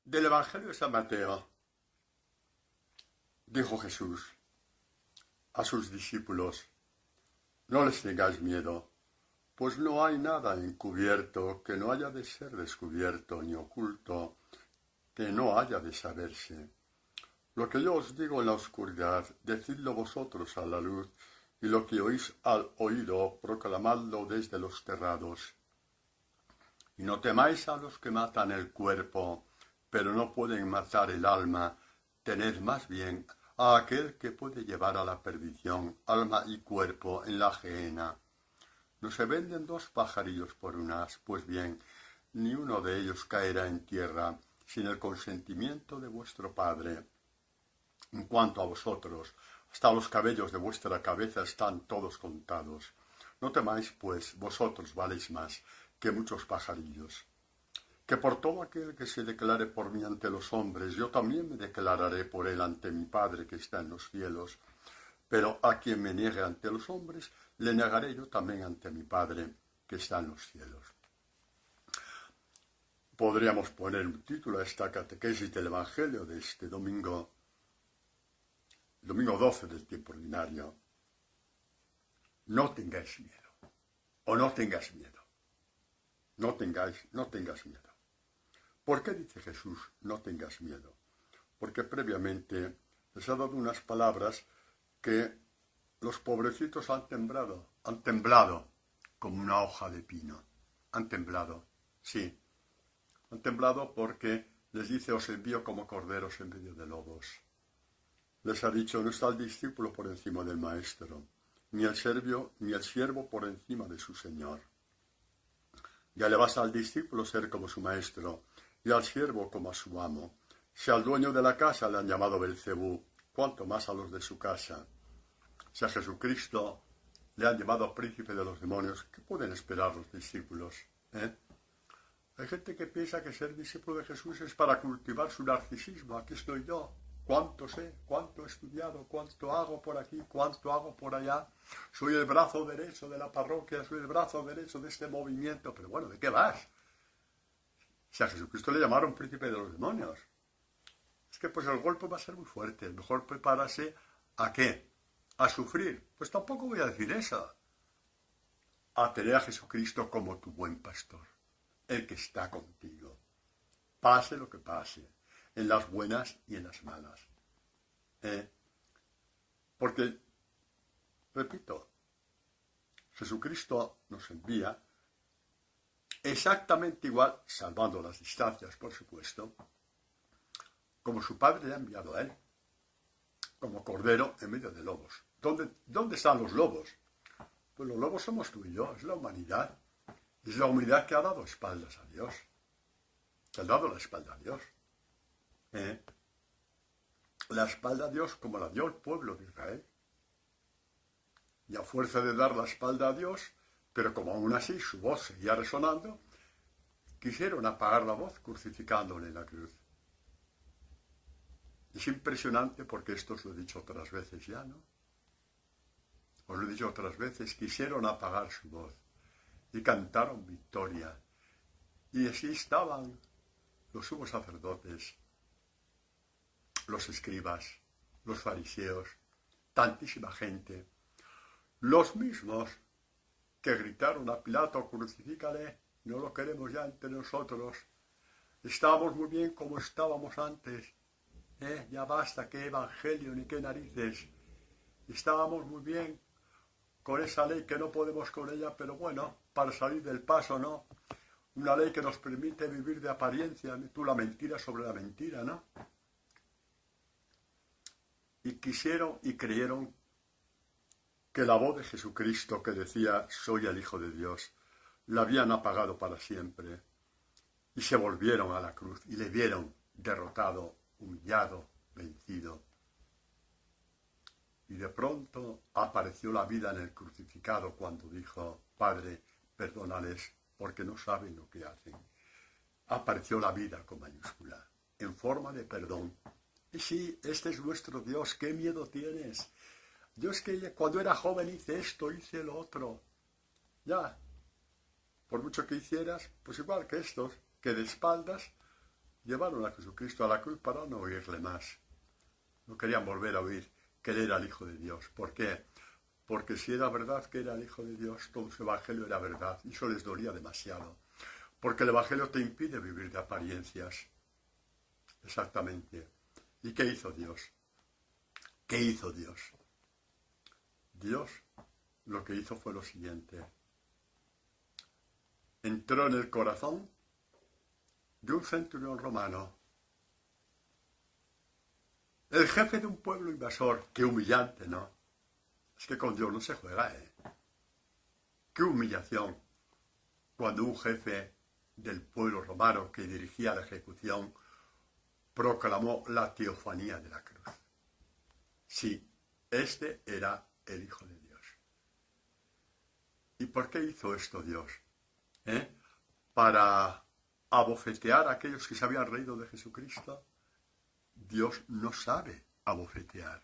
Del Evangelio de San Mateo, dijo Jesús a sus discípulos: no les tengáis miedo, pues no hay nada encubierto que no haya de ser descubierto, ni oculto que no haya de saberse. Lo que yo os digo en la oscuridad, decidlo vosotros a la luz, y lo que oís al oído, proclamadlo desde los terrados. Y no temáis a los que matan el cuerpo, pero no pueden matar el alma. Tened más bien a aquel que puede llevar a la perdición alma y cuerpo en la gehenna. ¿No se venden dos pajarillos por un as? Pues bien, ni uno de ellos caerá en tierra sin el consentimiento de vuestro Padre. En cuanto a vosotros, hasta los cabellos de vuestra cabeza están todos contados. No temáis, pues, vosotros valéis más que muchos pajarillos. Que por todo aquel que se declare por mí ante los hombres, yo también me declararé por él ante mi Padre que está en los cielos. Pero a quien me niegue ante los hombres, le negaré yo también ante mi Padre que está en los cielos. Podríamos poner un título a esta catequesis del Evangelio de este domingo 12 del tiempo ordinario. No tengáis miedo, o no tengas miedo. No tengas miedo. ¿Por qué dice Jesús, no tengas miedo? Porque previamente les ha dado unas palabras que los pobrecitos han temblado como una hoja de pino. Han temblado, sí. Han temblado porque les dice, os envío como corderos en medio de lobos. Les ha dicho, no está el discípulo por encima del maestro, ni el siervo por encima de su señor. Ya le basta al discípulo ser como su maestro, y al siervo como a su amo. Si al dueño de la casa le han llamado Belcebú, cuánto más a los de su casa. Si a Jesucristo le han llamado príncipe de los demonios, ¿qué pueden esperar los discípulos? Hay gente que piensa que ser discípulo de Jesús es para cultivar su narcisismo. Aquí estoy yo. Cuánto sé, cuánto he estudiado, cuánto hago por aquí, cuánto hago por allá. Soy el brazo derecho de la parroquia, soy el brazo derecho de este movimiento. Pero bueno, ¿de qué vas? Si a Jesucristo le llamaron príncipe de los demonios. Es que pues el golpe va a ser muy fuerte. Mejor prepararse ¿a qué? ¿A sufrir? Pues tampoco voy a decir eso. A tener a Jesucristo como tu buen pastor. El que está contigo. Pase lo que pase. En las buenas y en las malas. Porque, repito, Jesucristo nos envía exactamente igual, salvando las distancias, por supuesto, como su Padre le ha enviado a él, como cordero en medio de lobos. ¿Dónde están los lobos? Pues los lobos somos tú y yo, es la humanidad. Es la humanidad que ha dado espaldas a Dios, que ha dado la espalda a Dios. La espalda a Dios como la dio el pueblo de Israel. Y a fuerza de dar la espalda a Dios, pero como aún así su voz seguía resonando, quisieron apagar la voz crucificándole en la cruz. Es impresionante porque esto os lo he dicho otras veces ya, ¿no? Os lo he dicho otras veces, quisieron apagar su voz y cantaron victoria. Y así estaban los sumos sacerdotes, los escribas, los fariseos, tantísima gente, los mismos que gritaron a Pilato, crucifícale, no lo queremos ya entre nosotros, estábamos muy bien como estábamos antes, ya basta, qué evangelio ni qué narices, estábamos muy bien con esa ley que no podemos con ella, pero bueno, para salir del paso, ¿no? Una ley que nos permite vivir de apariencia, tú la mentira sobre la mentira, ¿no? Y quisieron y creyeron que la voz de Jesucristo que decía, soy el Hijo de Dios, la habían apagado para siempre. Y se volvieron a la cruz y le vieron derrotado, humillado, vencido. Y de pronto apareció la vida en el crucificado cuando dijo, Padre, perdónales porque no saben lo que hacen. Apareció la vida con mayúscula, en forma de perdón. Y sí, este es nuestro Dios, ¿qué miedo tienes? Yo es que cuando era joven hice esto, hice lo otro. Ya, por mucho que hicieras, pues igual que estos, que de espaldas llevaron a Jesucristo a la cruz para no oírle más. No querían volver a oír que él era el Hijo de Dios. ¿Por qué? Porque si era verdad que era el Hijo de Dios, todo su evangelio era verdad, y eso les dolía demasiado. Porque el evangelio te impide vivir de apariencias. Exactamente. ¿Y qué hizo Dios? ¿Qué hizo Dios? Dios lo que hizo fue lo siguiente. Entró en el corazón de un centurión romano, el jefe de un pueblo invasor. Qué humillante, ¿no? Es que con Dios no se juega, ¿eh? Qué humillación cuando un jefe del pueblo romano que dirigía la ejecución proclamó la teofanía de la cruz. Sí, este era el Hijo de Dios. ¿Y por qué hizo esto Dios? Para abofetear a aquellos que se habían reído de Jesucristo. Dios no sabe abofetear.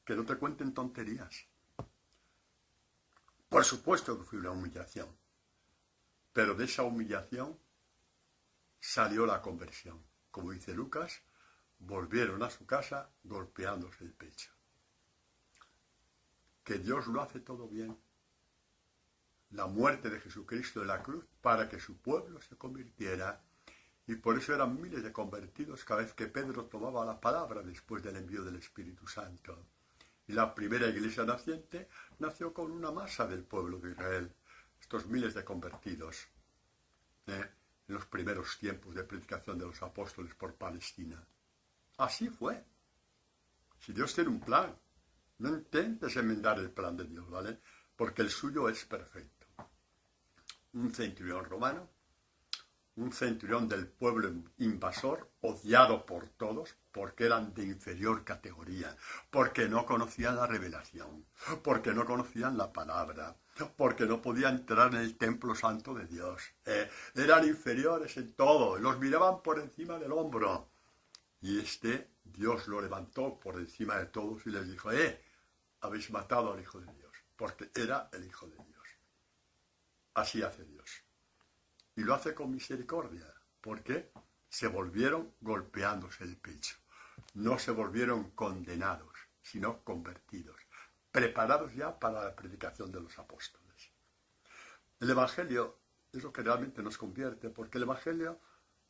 Que no te cuenten tonterías. Por supuesto que fue una humillación. Pero de esa humillación salió la conversión. Como dice Lucas, volvieron a su casa golpeándose el pecho. Que Dios lo hace todo bien. La muerte de Jesucristo en la cruz para que su pueblo se convirtiera. Y por eso eran miles de convertidos cada vez que Pedro tomaba la palabra después del envío del Espíritu Santo. Y la primera iglesia naciente nació con una masa del pueblo de Israel. Estos miles de convertidos. En los primeros tiempos de predicación de los apóstoles por Palestina. Así fue. Si Dios tiene un plan, no intentes enmendar el plan de Dios, ¿vale? Porque el suyo es perfecto. Un centurión romano, un centurión del pueblo invasor, odiado por todos, porque eran de inferior categoría, porque no conocían la revelación, porque no conocían la palabra, porque no podían entrar en el templo santo de Dios. Eran inferiores en todo, los miraban por encima del hombro. Y Dios lo levantó por encima de todos y les dijo, habéis matado al Hijo de Dios, porque era el Hijo de Dios. Así hace Dios. Y lo hace con misericordia, porque se volvieron golpeándose el pecho. No se volvieron condenados, sino convertidos, preparados ya para la predicación de los apóstoles. El Evangelio es lo que realmente nos convierte, porque el Evangelio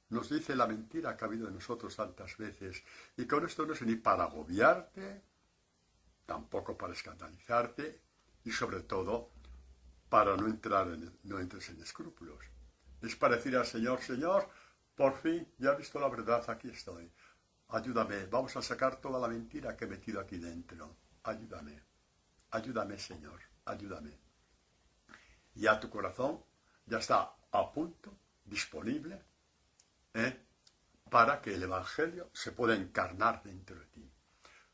nos dice la mentira que ha habido en nosotros tantas veces. Y con esto no es ni para agobiarte, tampoco para escandalizarte, y sobre todo para no entres en escrúpulos. Es para decir al Señor, Señor, por fin ya he visto la verdad, aquí estoy. Ayúdame, vamos a sacar toda la mentira que he metido aquí dentro. Ayúdame, ayúdame, Señor, ayúdame. Ya tu corazón ya está a punto, disponible, para que el Evangelio se pueda encarnar dentro de ti.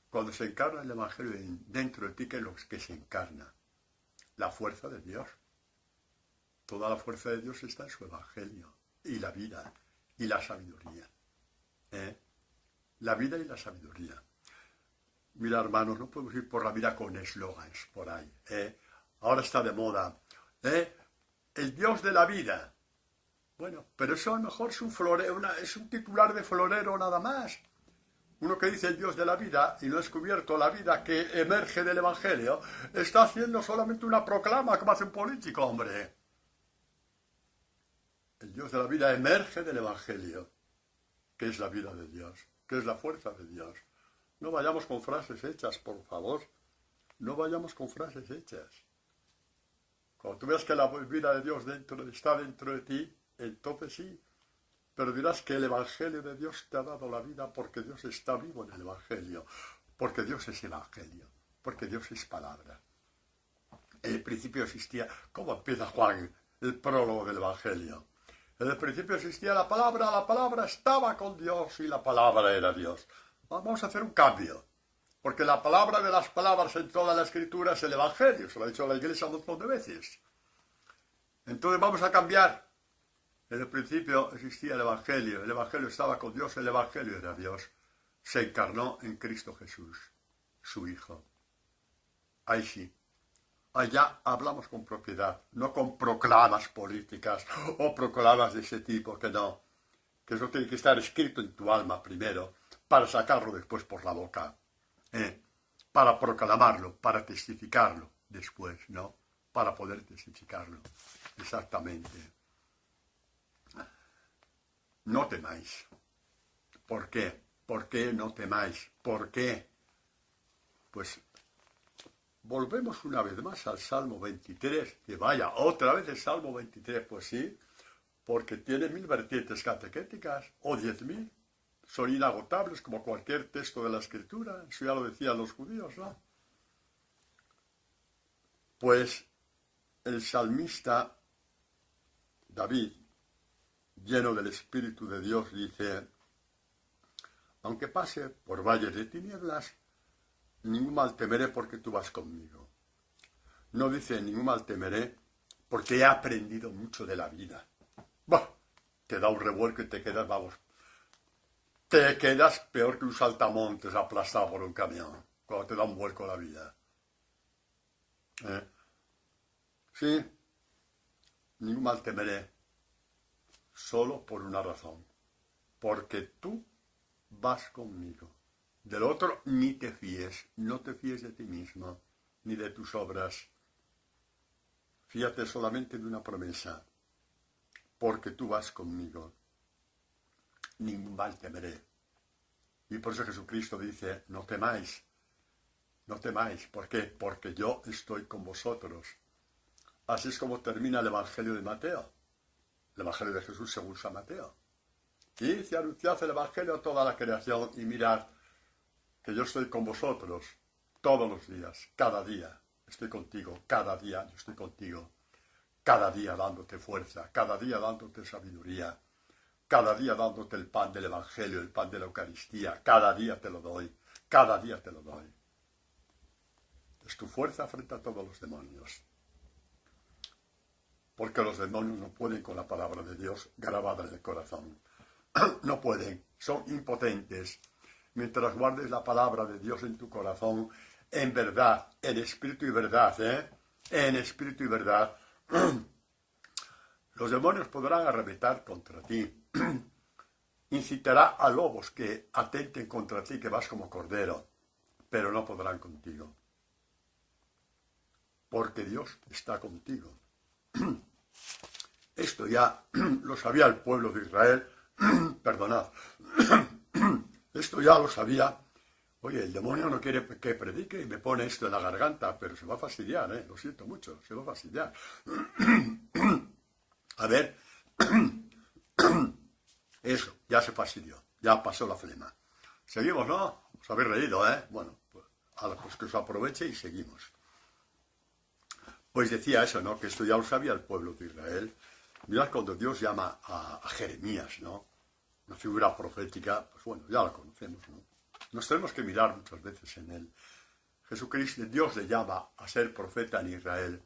Cuando se encarna el Evangelio dentro de ti, ¿qué es lo que se encarna? La fuerza de Dios. Toda la fuerza de Dios está en su Evangelio. Y la vida y la sabiduría. La vida y la sabiduría. Mira, hermanos, no podemos ir por la vida con eslogans por ahí. Ahora está de moda. El Dios de la vida. Bueno, pero eso a lo mejor es un titular de florero nada más. Uno que dice el Dios de la vida y no ha descubierto la vida que emerge del Evangelio, está haciendo solamente una proclama como hace un político, hombre. El Dios de la vida emerge del Evangelio, que es la vida de Dios, que es la fuerza de Dios. No vayamos con frases hechas, por favor. No vayamos con frases hechas. Cuando tú veas que la vida de Dios está dentro de ti, entonces sí. Pero dirás que el Evangelio de Dios te ha dado la vida porque Dios está vivo en el Evangelio. Porque Dios es Evangelio. Porque Dios es palabra. En el principio existía... ¿Cómo empieza Juan el prólogo del Evangelio? En el principio existía la palabra estaba con Dios y la palabra era Dios. Vamos a hacer un cambio. Porque la palabra de las palabras en toda la Escritura es el Evangelio. Se lo ha dicho la Iglesia un montón de veces. Entonces vamos a cambiar. En el principio existía el Evangelio estaba con Dios, el Evangelio era Dios. Se encarnó en Cristo Jesús, su Hijo. Ahí sí. Allá hablamos con propiedad, no con proclamas políticas o proclamas de ese tipo, que que eso tiene que estar escrito en tu alma primero, para sacarlo después por la boca, para proclamarlo, para testificarlo después, ¿no? Para poder testificarlo. Exactamente. No temáis. ¿Por qué? ¿Por qué no temáis? ¿Por qué? Pues volvemos una vez más al Salmo 23, que vaya, otra vez el Salmo 23, pues sí, porque tiene 1000 vertientes catequéticas, o 10.000, son inagotables como cualquier texto de la Escritura, eso ya lo decían los judíos, ¿no? Pues el salmista David, lleno del Espíritu de Dios, dice: aunque pase por valles de tinieblas, ningún mal temeré porque tú vas conmigo. No dice ningún mal temeré porque he aprendido mucho de la vida. Bah, te da un revuelco y te quedas, vamos, te quedas peor que un saltamontes aplastado por un camión, cuando te da un vuelco la vida. Sí, ningún mal temeré, solo por una razón, porque tú vas conmigo. Del otro ni te fíes, no te fíes de ti mismo, ni de tus obras. Fíate solamente de una promesa, porque tú vas conmigo. Ningún mal temeré. Y por eso Jesucristo dice: no temáis, no temáis. ¿Por qué? Porque yo estoy con vosotros. Así es como termina el Evangelio de Mateo, el Evangelio de Jesús según San Mateo. Y dice: anunciad el Evangelio a toda la creación y mirad que yo estoy con vosotros todos los días, cada día estoy contigo, cada día yo estoy contigo, cada día dándote fuerza, cada día dándote sabiduría, cada día dándote el pan del Evangelio, el pan de la Eucaristía, cada día te lo doy, cada día te lo doy. Es tu fuerza frente a todos los demonios. Porque los demonios no pueden con la palabra de Dios grabada en el corazón. No pueden, son impotentes. Mientras guardes la palabra de Dios en tu corazón, en verdad, en espíritu y verdad, en espíritu y verdad, los demonios podrán arremeter contra ti. Incitará a lobos que atenten contra ti, que vas como cordero, pero no podrán contigo. Porque Dios está contigo. Esto ya lo sabía el pueblo de Israel. Perdonad. Esto ya lo sabía. Oye, el demonio no quiere que predique y me pone esto en la garganta, pero se va a fastidiar, lo siento mucho, se va a fastidiar. A ver, eso, ya se fastidió, ya pasó la flema. Seguimos, ¿no? Os habéis reído, Bueno, pues que os aproveche y seguimos. Pues decía eso, ¿no? Que esto ya lo sabía el pueblo de Israel. Mirad cuando Dios llama a Jeremías, ¿no? Una figura profética, pues bueno, ya la conocemos, ¿no? Nos tenemos que mirar muchas veces en él. Jesucristo, Dios le llama a ser profeta en Israel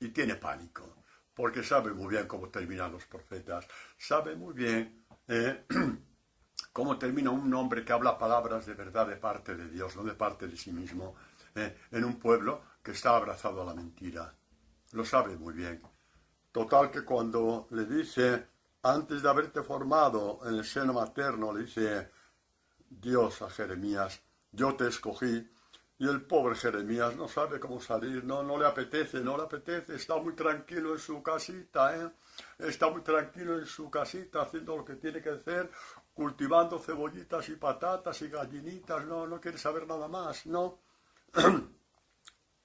y tiene pánico, porque sabe muy bien cómo terminan los profetas, sabe muy bien cómo termina un hombre que habla palabras de verdad de parte de Dios, no de parte de sí mismo, en un pueblo que está abrazado a la mentira. Lo sabe muy bien. Total que cuando le dice, antes de haberte formado en el seno materno, le dice Dios a Jeremías, yo te escogí, y el pobre Jeremías no sabe cómo salir, no le apetece, está muy tranquilo en su casita, está muy tranquilo en su casita haciendo lo que tiene que hacer, cultivando cebollitas y patatas y gallinitas, no quiere saber nada más, ¿no?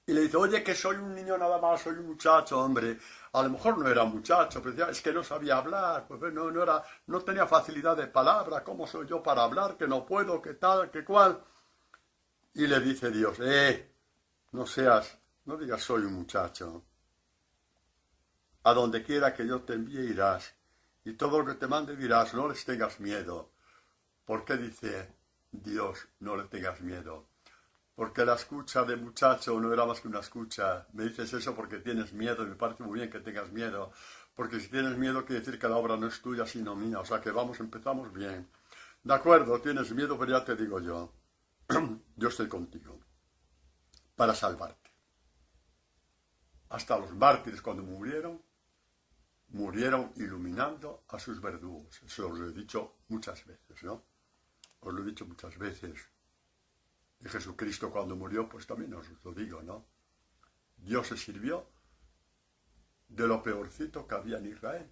Y le dice, oye, que soy un niño nada más, soy un muchacho, hombre. A lo mejor no era un muchacho, pero decía, es que no sabía hablar, pues no tenía facilidad de palabra, ¿cómo soy yo para hablar? Que no puedo, que tal, que cual. Y le dice Dios, no digas soy un muchacho. A donde quiera que yo te envíe irás, y todo lo que te mande dirás, no les tengas miedo. ¿Por qué dice Dios, no le tengas miedo? Porque la escucha de muchacho no era más que una escucha. Me dices eso porque tienes miedo y me parece muy bien que tengas miedo. Porque si tienes miedo quiere decir que la obra no es tuya sino mía. O sea que empezamos bien. De acuerdo, tienes miedo, pero ya te digo yo. Yo estoy contigo para salvarte. Hasta los mártires cuando murieron, murieron iluminando a sus verdugos. Eso os lo he dicho muchas veces, ¿no? Os lo he dicho muchas veces. Y Jesucristo cuando murió, pues también os lo digo, ¿no? Dios se sirvió de lo peorcito que había en Israel.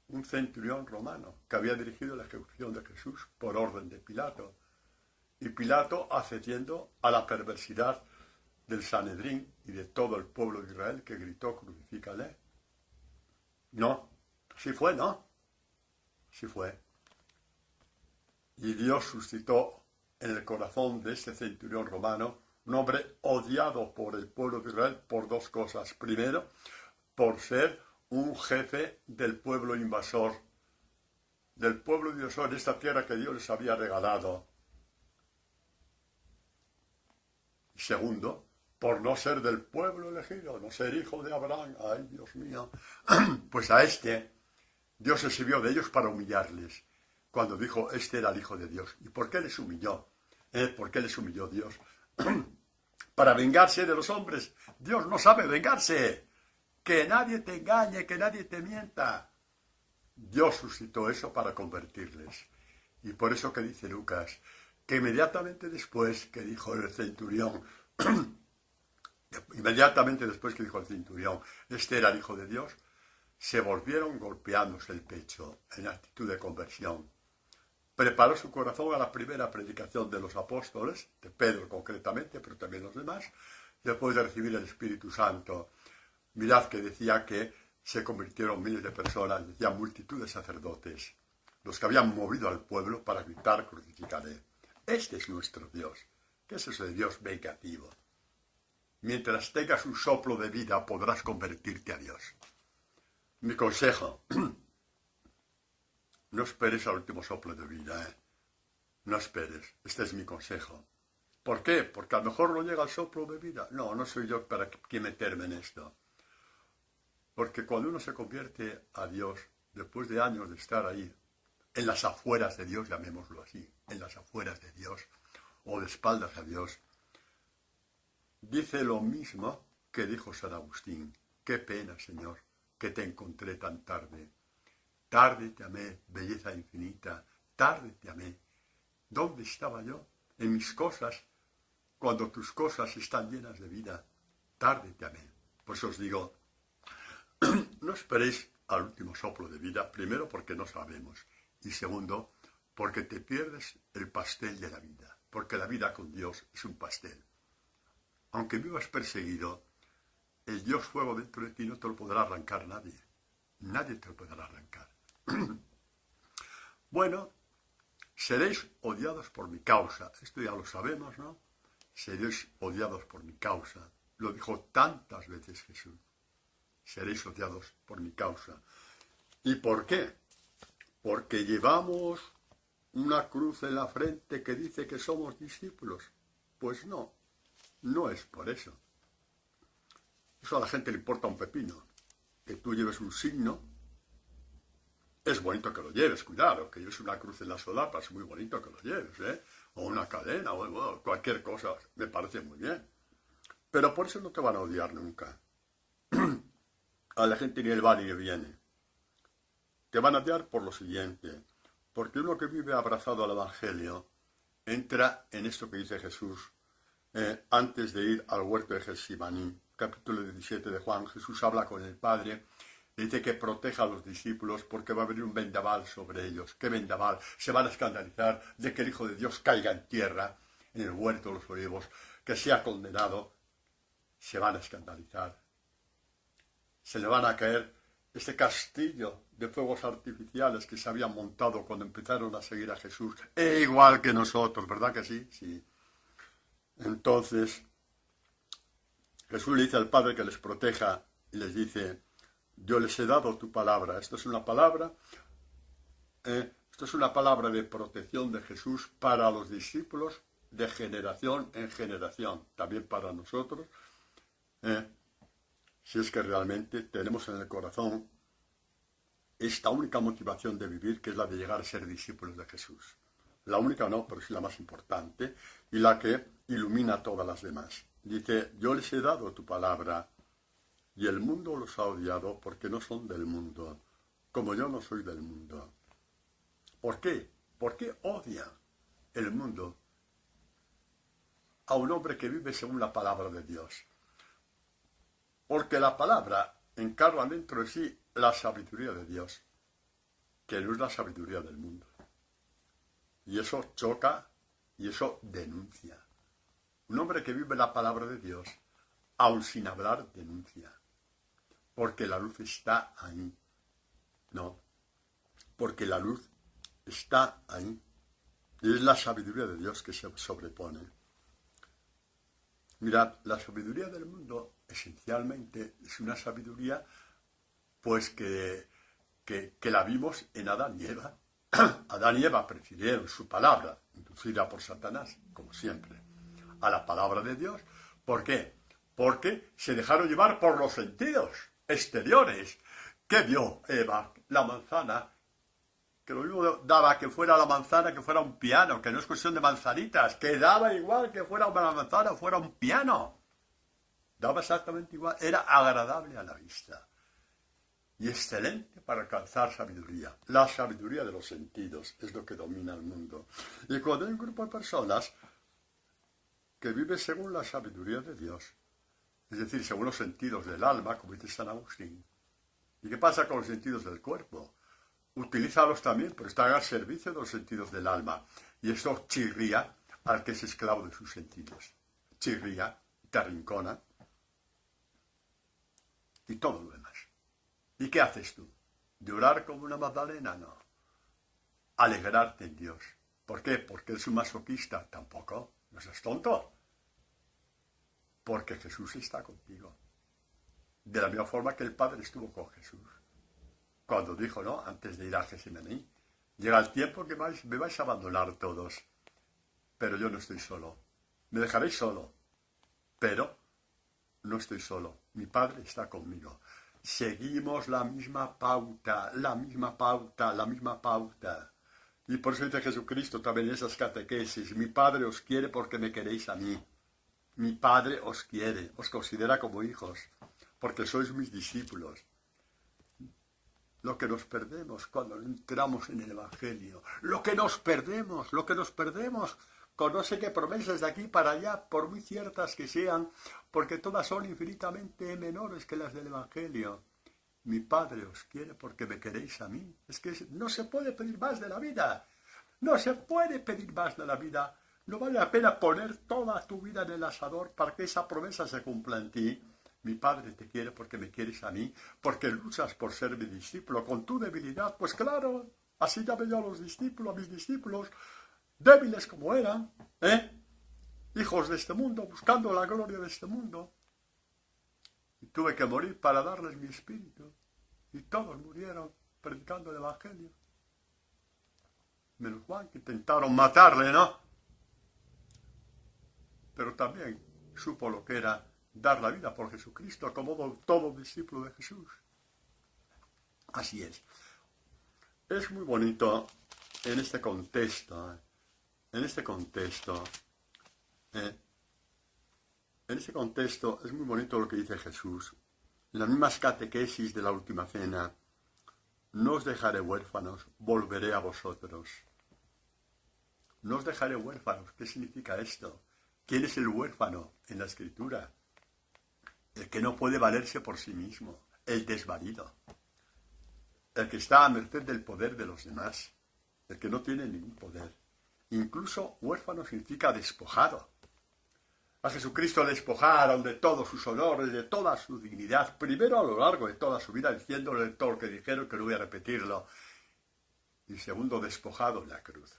Un centurión romano que había dirigido la ejecución de Jesús por orden de Pilato. Y Pilato accediendo a la perversidad del Sanedrín y de todo el pueblo de Israel que gritó, crucifícale. No, sí fue, ¿no? Sí fue. Y Dios suscitó en el corazón de este centurión romano un hombre odiado por el pueblo de Israel por dos cosas. Primero, por ser un jefe del pueblo invasor de esta tierra que Dios les había regalado. Y segundo, por no ser del pueblo elegido, no ser hijo de Abraham. Ay, Dios mío. Pues a Dios se sirvió de ellos para humillarles. Cuando dijo, este era el Hijo de Dios. ¿Y por qué les humilló? ¿Por qué les humilló Dios? Para vengarse de los hombres. Dios no sabe vengarse. Que nadie te engañe, que nadie te mienta. Dios suscitó eso para convertirles. Y por eso que dice Lucas, que inmediatamente después que dijo el centurión, este era el Hijo de Dios, se volvieron golpeándose el pecho en actitud de conversión. Preparó su corazón a la primera predicación de los apóstoles, de Pedro concretamente, pero también los demás, después de recibir el Espíritu Santo. Mirad que decía que se convirtieron miles de personas, decía multitud de sacerdotes, los que habían movido al pueblo para gritar, crucifícale. Este es nuestro Dios. ¿Qué es eso de Dios vengativo? Mientras tengas un soplo de vida podrás convertirte a Dios. Mi consejo, no esperes al último soplo de vida, ¿eh? No esperes, este es mi consejo. ¿Por qué? Porque a lo mejor no llega el soplo de vida. No soy yo para que meterme en esto. Porque cuando uno se convierte a Dios, después de años de estar ahí, en las afueras de Dios, llamémoslo así, en las afueras de Dios, o de espaldas a Dios, dice lo mismo que dijo San Agustín. Qué pena, Señor, que te encontré tan tarde. Tarde te amé, belleza infinita, tarde te amé. ¿Dónde estaba yo? En mis cosas, cuando tus cosas están llenas de vida. Tarde te amé. Por eso os digo, no esperéis al último soplo de vida, primero porque no sabemos, y segundo, porque te pierdes el pastel de la vida, porque la vida con Dios es un pastel. Aunque vivas perseguido, el Dios fuego dentro de ti no te lo podrá arrancar nadie. Nadie te lo podrá arrancar. Bueno, seréis odiados por mi causa. Esto ya lo sabemos, ¿no? Seréis odiados por mi causa. Lo dijo tantas veces Jesús. Seréis odiados por mi causa. ¿Y por qué? Porque llevamos una cruz en la frente que dice que somos discípulos. Pues no, no es por eso. Eso a la gente le importa un pepino. Que tú lleves un signo, es bonito que lo lleves, cuidado, que lleves una cruz en la solapa, es muy bonito que lo lleves, ¿eh? O una cadena, o cualquier cosa, me parece muy bien. Pero por eso no te van a odiar nunca. A la gente ni el va ni le viene. Te van a odiar por lo siguiente, porque uno que vive abrazado al Evangelio entra en esto que dice Jesús antes de ir al huerto de Getsemaní, capítulo 17 de Juan. Jesús habla con el Padre y dice que proteja a los discípulos porque va a venir un vendaval sobre ellos. ¿Qué vendaval? Se van a escandalizar de que el Hijo de Dios caiga en tierra, en el huerto de los olivos, que sea condenado. Se van a escandalizar. Se le van a caer este castillo de fuegos artificiales que se habían montado cuando empezaron a seguir a Jesús. Igual que nosotros, ¿verdad que sí? Sí. Entonces, Jesús le dice al Padre que les proteja y les dice, yo les he dado tu palabra. Esto es una palabra de protección de Jesús para los discípulos de generación en generación, también para nosotros. Si es que realmente tenemos en el corazón esta única motivación de vivir, que es la de llegar a ser discípulos de Jesús. La única no, pero es la más importante y la que ilumina a todas las demás. Dice, yo les he dado tu palabra y el mundo los ha odiado porque no son del mundo, como yo no soy del mundo. ¿Por qué? ¿Por qué odia el mundo a un hombre que vive según la palabra de Dios? Porque la palabra encarna dentro de sí la sabiduría de Dios, que no es la sabiduría del mundo. Y eso choca y eso denuncia. Un hombre que vive la palabra de Dios, aun sin hablar, denuncia. Porque la luz está ahí. No, porque la luz está ahí. Y es la sabiduría de Dios que se sobrepone. Mirad, la sabiduría del mundo esencialmente es una sabiduría pues que la vimos en Adán y Eva. Adán y Eva prefirieron su palabra, inducida por Satanás, como siempre, a la palabra de Dios. ¿Por qué? Porque se dejaron llevar por los sentidos exteriores. ¿Qué vio Eva? La manzana, que lo mismo daba que fuera la manzana, que fuera un piano, que no es cuestión de manzanitas, que daba igual que fuera una manzana o fuera un piano. Daba exactamente igual, era agradable a la vista. Y excelente para alcanzar sabiduría. La sabiduría de los sentidos es lo que domina el mundo. Y cuando hay un grupo de personas que vive según la sabiduría de Dios, es decir, según los sentidos del alma, como dice San Agustín. ¿Y qué pasa con los sentidos del cuerpo? Utilízalos también, pero están al servicio de los sentidos del alma. Y esto chirría al que es esclavo de sus sentidos. Chirría, te arrincona y todo lo demás. ¿Y qué haces tú? ¿Llorar como una Magdalena? No. Alegrarte en Dios. ¿Por qué? ¿Porque es un masoquista? Tampoco. No seas tonto. Porque Jesús está contigo. De la misma forma que el Padre estuvo con Jesús. Cuando dijo, ¿no? Antes de ir a Getsemaní, llega el tiempo que me vais a abandonar todos. Pero yo no estoy solo. Me dejaréis solo. Pero no estoy solo. Mi Padre está conmigo. Seguimos la misma pauta, la misma pauta, la misma pauta. Y por eso dice Jesucristo también en esas catequesis, mi Padre os quiere porque me queréis a mí. Mi Padre os quiere, os considera como hijos, porque sois mis discípulos. Lo que nos perdemos cuando entramos en el Evangelio, lo que nos perdemos con no sé qué promesas de aquí para allá, por muy ciertas que sean, porque todas son infinitamente menores que las del Evangelio. Mi Padre os quiere porque me queréis a mí. Es que no se puede pedir más de la vida. No se puede pedir más de la vida. No vale la pena poner toda tu vida en el asador para que esa promesa se cumpla en ti. Mi Padre te quiere porque me quieres a mí, porque luchas por ser mi discípulo con tu debilidad. Pues claro, así llamé yo a los discípulos, a mis discípulos, débiles como eran, hijos de este mundo, buscando la gloria de este mundo. Y tuve que morir para darles mi espíritu. Y todos murieron predicando el Evangelio. Menos Juan, que intentaron matarle, ¿no? Pero también supo lo que era dar la vida por Jesucristo, como todo discípulo de Jesús. Así es. Es muy bonito en este contexto, es muy bonito lo que dice Jesús. En las mismas catequesis de la última cena, no os dejaré huérfanos, volveré a vosotros. No os dejaré huérfanos. ¿Qué significa esto? ¿Quién es el huérfano en la Escritura? El que no puede valerse por sí mismo, el desvalido, el que está a merced del poder de los demás, el que no tiene ningún poder. Incluso huérfano significa despojado. A Jesucristo le despojaron de todos sus honores, de toda su dignidad, primero a lo largo de toda su vida, diciéndole todo lo que dijeron, que no voy a repetirlo, y segundo, despojado en la cruz.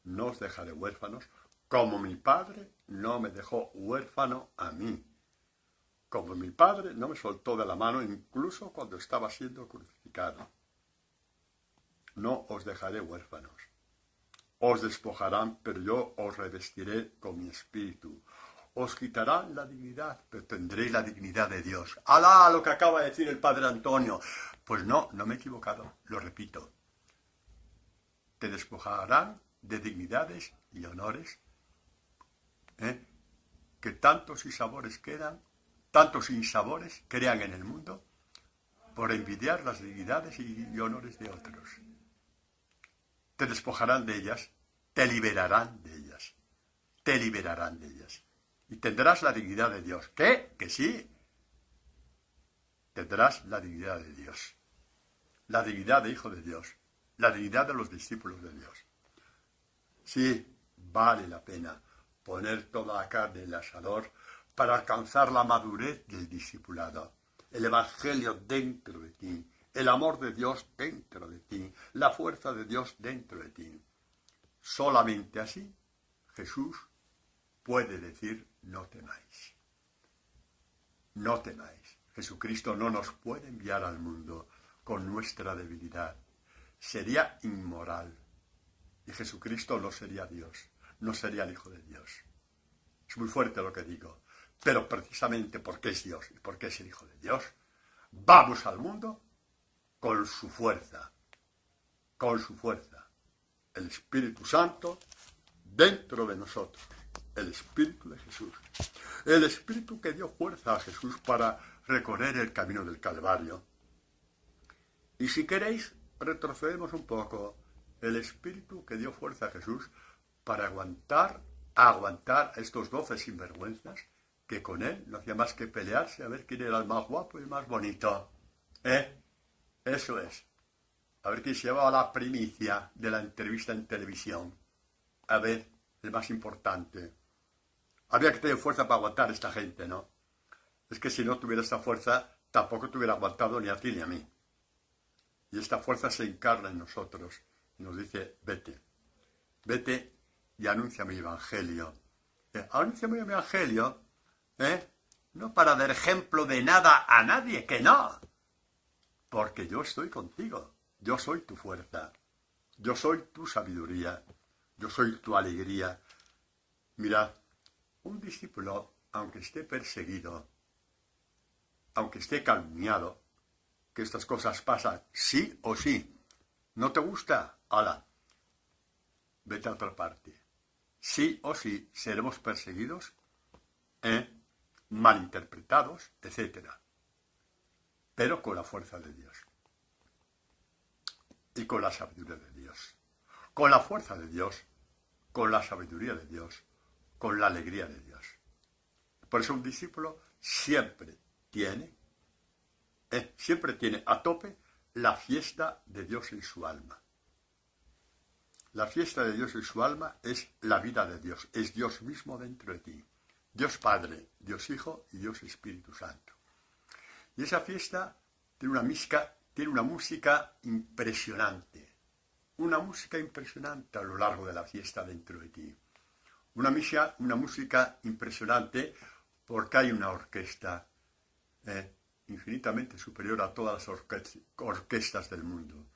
No os dejaré huérfanos, como mi Padre no me dejó huérfano a mí. Como mi Padre no me soltó de la mano incluso cuando estaba siendo crucificado. No os dejaré huérfanos. Os despojarán, pero yo os revestiré con mi espíritu. Os quitarán la dignidad, pero tendréis la dignidad de Dios. ¡Alá! Lo que acaba de decir el Padre Antonio. Pues no me he equivocado, lo repito. Te despojarán de dignidades y honores, que tantos sinsabores crean en el mundo, por envidiar las dignidades y honores de otros. Te despojarán de ellas, te liberarán de ellas, te liberarán de ellas. Y tendrás la dignidad de Dios. ¿Qué? Que sí. Tendrás la dignidad de Dios, la dignidad de hijo de Dios, la dignidad de los discípulos de Dios. Sí, vale la pena poner toda la carne en el asador para alcanzar la madurez del discipulado, el evangelio dentro de ti, el amor de Dios dentro de ti, la fuerza de Dios dentro de ti. Solamente así Jesús puede decir: no temáis. No temáis. Jesucristo no nos puede enviar al mundo con nuestra debilidad. Sería inmoral. Y Jesucristo no sería Dios, no sería el Hijo de Dios. Es muy fuerte lo que digo, pero precisamente porque es Dios y porque es el Hijo de Dios, vamos al mundo con su fuerza, con su fuerza. El Espíritu Santo dentro de nosotros, el Espíritu de Jesús, el Espíritu que dio fuerza a Jesús para recorrer el camino del Calvario. Y si queréis, retrocedemos un poco. El Espíritu que dio fuerza a Jesús para aguantar a estos 12 sinvergüenzas que con él no hacía más que pelearse a ver quién era el más guapo y el más bonito. Eso es. A ver quién se llevaba la primicia de la entrevista en televisión. A ver, el más importante. Había que tener fuerza para aguantar a esta gente, ¿no? Es que si no tuviera esta fuerza, tampoco te hubiera aguantado ni a ti ni a mí. Y esta fuerza se encarna en nosotros. Y nos dice: vete. Vete y anuncia mi evangelio. Anuncia mi evangelio, no para dar ejemplo de nada a nadie, que no. Porque yo estoy contigo. Yo soy tu fuerza. Yo soy tu sabiduría. Yo soy tu alegría. Mira, un discípulo, aunque esté perseguido, aunque esté calumniado, que estas cosas pasan sí o sí. ¿No te gusta? ¡Hala! Vete a otra parte. Sí o sí seremos perseguidos, malinterpretados, etc. Pero con la fuerza de Dios. Y con la sabiduría de Dios. Con la fuerza de Dios, con la sabiduría de Dios, con la alegría de Dios. Por eso un discípulo siempre tiene a tope la fiesta de Dios en su alma. La fiesta de Dios en su alma es la vida de Dios, es Dios mismo dentro de ti. Dios Padre, Dios Hijo y Dios Espíritu Santo. Y esa fiesta tiene una música impresionante. Una música impresionante a lo largo de la fiesta dentro de ti. Una música impresionante porque hay una orquesta infinitamente superior a todas las orquestas del mundo.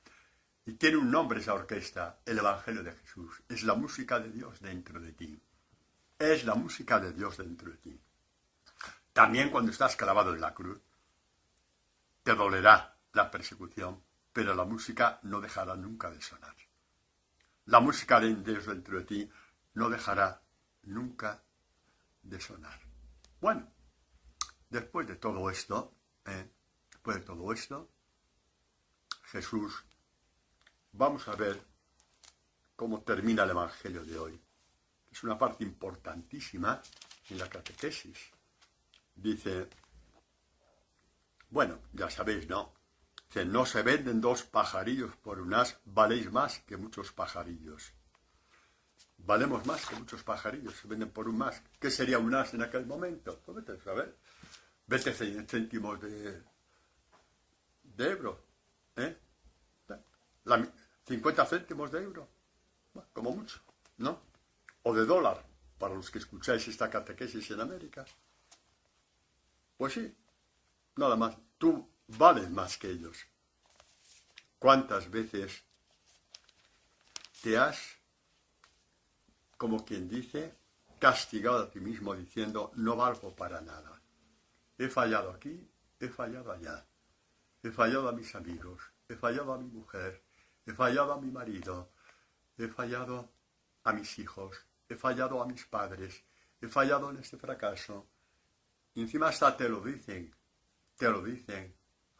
Y tiene un nombre esa orquesta, el Evangelio de Jesús. Es la música de Dios dentro de ti. Es la música de Dios dentro de ti. También cuando estás clavado en la cruz, te dolerá la persecución, pero la música no dejará nunca de sonar. La música de Dios dentro de ti no dejará nunca de sonar. Bueno, después de todo esto, Jesús, vamos a ver cómo termina el Evangelio de hoy. Es una parte importantísima en la catequesis. Dice, bueno, ya sabéis, ¿no? Dice, no se venden 2 pajarillos por un as, valéis más que muchos pajarillos. Valemos más que muchos pajarillos, se venden por un as. ¿Qué sería un as en aquel momento? Pues vete a saber. 20 céntimos de euro, 50 céntimos de euro, bueno, como mucho, ¿no? O de dólar, para los que escucháis esta catequesis en América. Pues sí, nada más, tú vales más que ellos. ¿Cuántas veces te has, como quien dice, castigado a ti mismo diciendo, no valgo para nada? He fallado aquí, he fallado allá. He fallado a mis amigos, he fallado a mi mujer, he fallado a mi marido, he fallado a mis hijos, he fallado a mis padres, he fallado en este fracaso. Y encima hasta te lo dicen,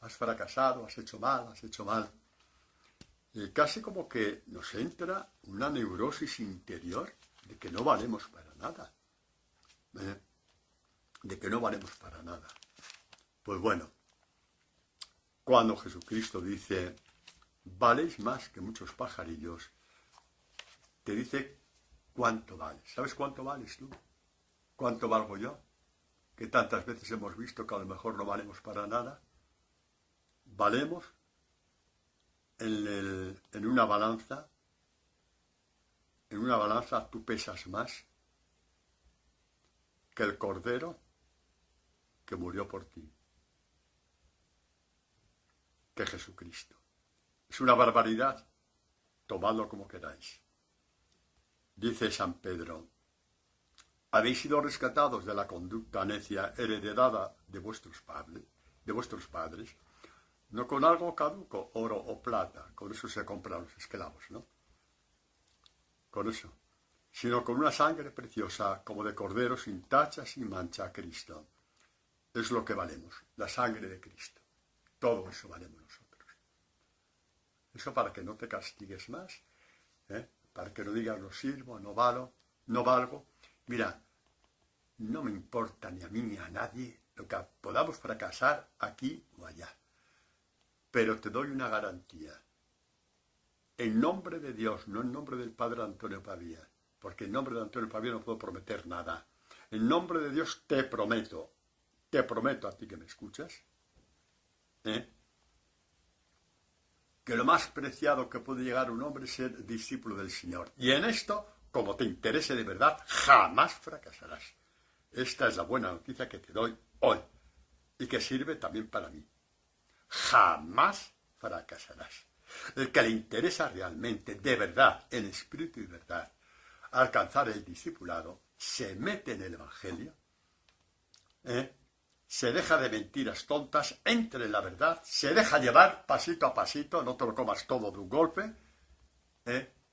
has fracasado, has hecho mal, has hecho mal. Y casi como que nos entra una neurosis interior de que no valemos para nada. De que no valemos para nada. Pues bueno, cuando Jesucristo dice, valéis más que muchos pajarillos, te dice cuánto vales. ¿Sabes cuánto vales tú? ¿Cuánto valgo yo? Que tantas veces hemos visto que a lo mejor no valemos para nada. Valemos en una balanza tú pesas más que el cordero que murió por ti, que Jesucristo. Es una barbaridad, tomadlo como queráis. Dice San Pedro, habéis sido rescatados de la conducta necia heredada de vuestros padres, no con algo caduco, oro o plata, con eso se compran los esclavos, ¿no? Con eso, sino con una sangre preciosa, como de cordero sin tacha, sin mancha, Cristo. Es lo que valemos, la sangre de Cristo. Todo eso valemos nosotros. Eso para que no te castigues más, para que no digas no sirvo, no valgo. Mira, no me importa ni a mí ni a nadie lo que podamos fracasar aquí o allá. Pero te doy una garantía. En nombre de Dios, no en nombre del Padre Antonio Pavía, porque en nombre de Antonio Pavía no puedo prometer nada. En nombre de Dios te prometo a ti que me escuchas, que lo más preciado que puede llegar un hombre es ser discípulo del Señor. Y en esto, como te interese de verdad, jamás fracasarás. Esta es la buena noticia que te doy hoy y que sirve también para mí. Jamás fracasarás. El que le interesa realmente, de verdad, en espíritu y verdad, alcanzar el discipulado, se mete en el Evangelio, se deja de mentiras tontas, entre en la verdad, se deja llevar pasito a pasito, no te lo comas todo de un golpe,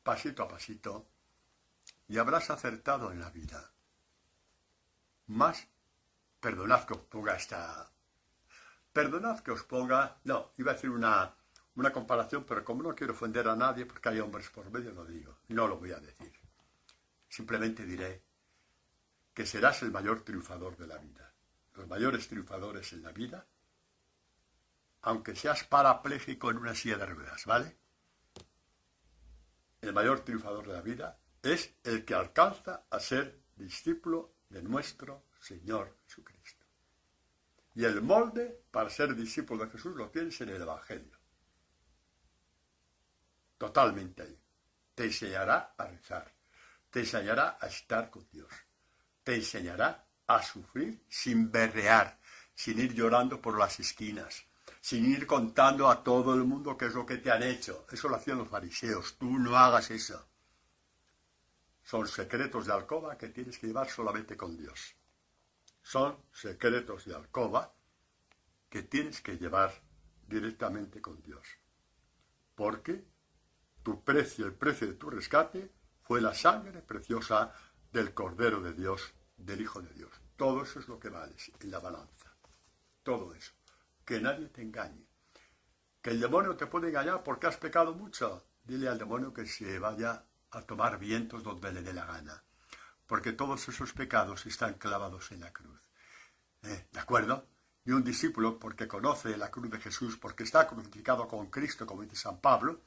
pasito a pasito, y habrás acertado en la vida. Más, perdonad que os ponga no, iba a decir una comparación, pero como no quiero ofender a nadie porque hay hombres por medio, no lo voy a decir. Simplemente diré que serás el mayor triunfador de la vida. Los mayores triunfadores en la vida, aunque seas parapléjico en una silla de ruedas, ¿vale? El mayor triunfador de la vida es el que alcanza a ser discípulo de nuestro Señor Jesucristo. Y el molde para ser discípulo de Jesús lo tienes en el Evangelio. Totalmente ahí. Te enseñará a rezar. Te enseñará a estar con Dios. Te enseñará a sufrir sin berrear, sin ir llorando por las esquinas, sin ir contando a todo el mundo qué es lo que te han hecho. Eso lo hacían los fariseos. Tú no hagas eso. Son secretos de alcoba que tienes que llevar solamente con Dios. Son secretos de alcoba que tienes que llevar directamente con Dios. Porque el precio de tu rescate fue la sangre preciosa del Cordero de Dios, del Hijo de Dios. Todo eso es lo que vales en la balanza. Todo eso. Que nadie te engañe. Que el demonio te puede engañar porque has pecado mucho. Dile al demonio que se vaya a tomar vientos donde le dé la gana. Porque todos esos pecados están clavados en la cruz. ¿De acuerdo? Y un discípulo, porque conoce la cruz de Jesús, porque está crucificado con Cristo, como dice San Pablo,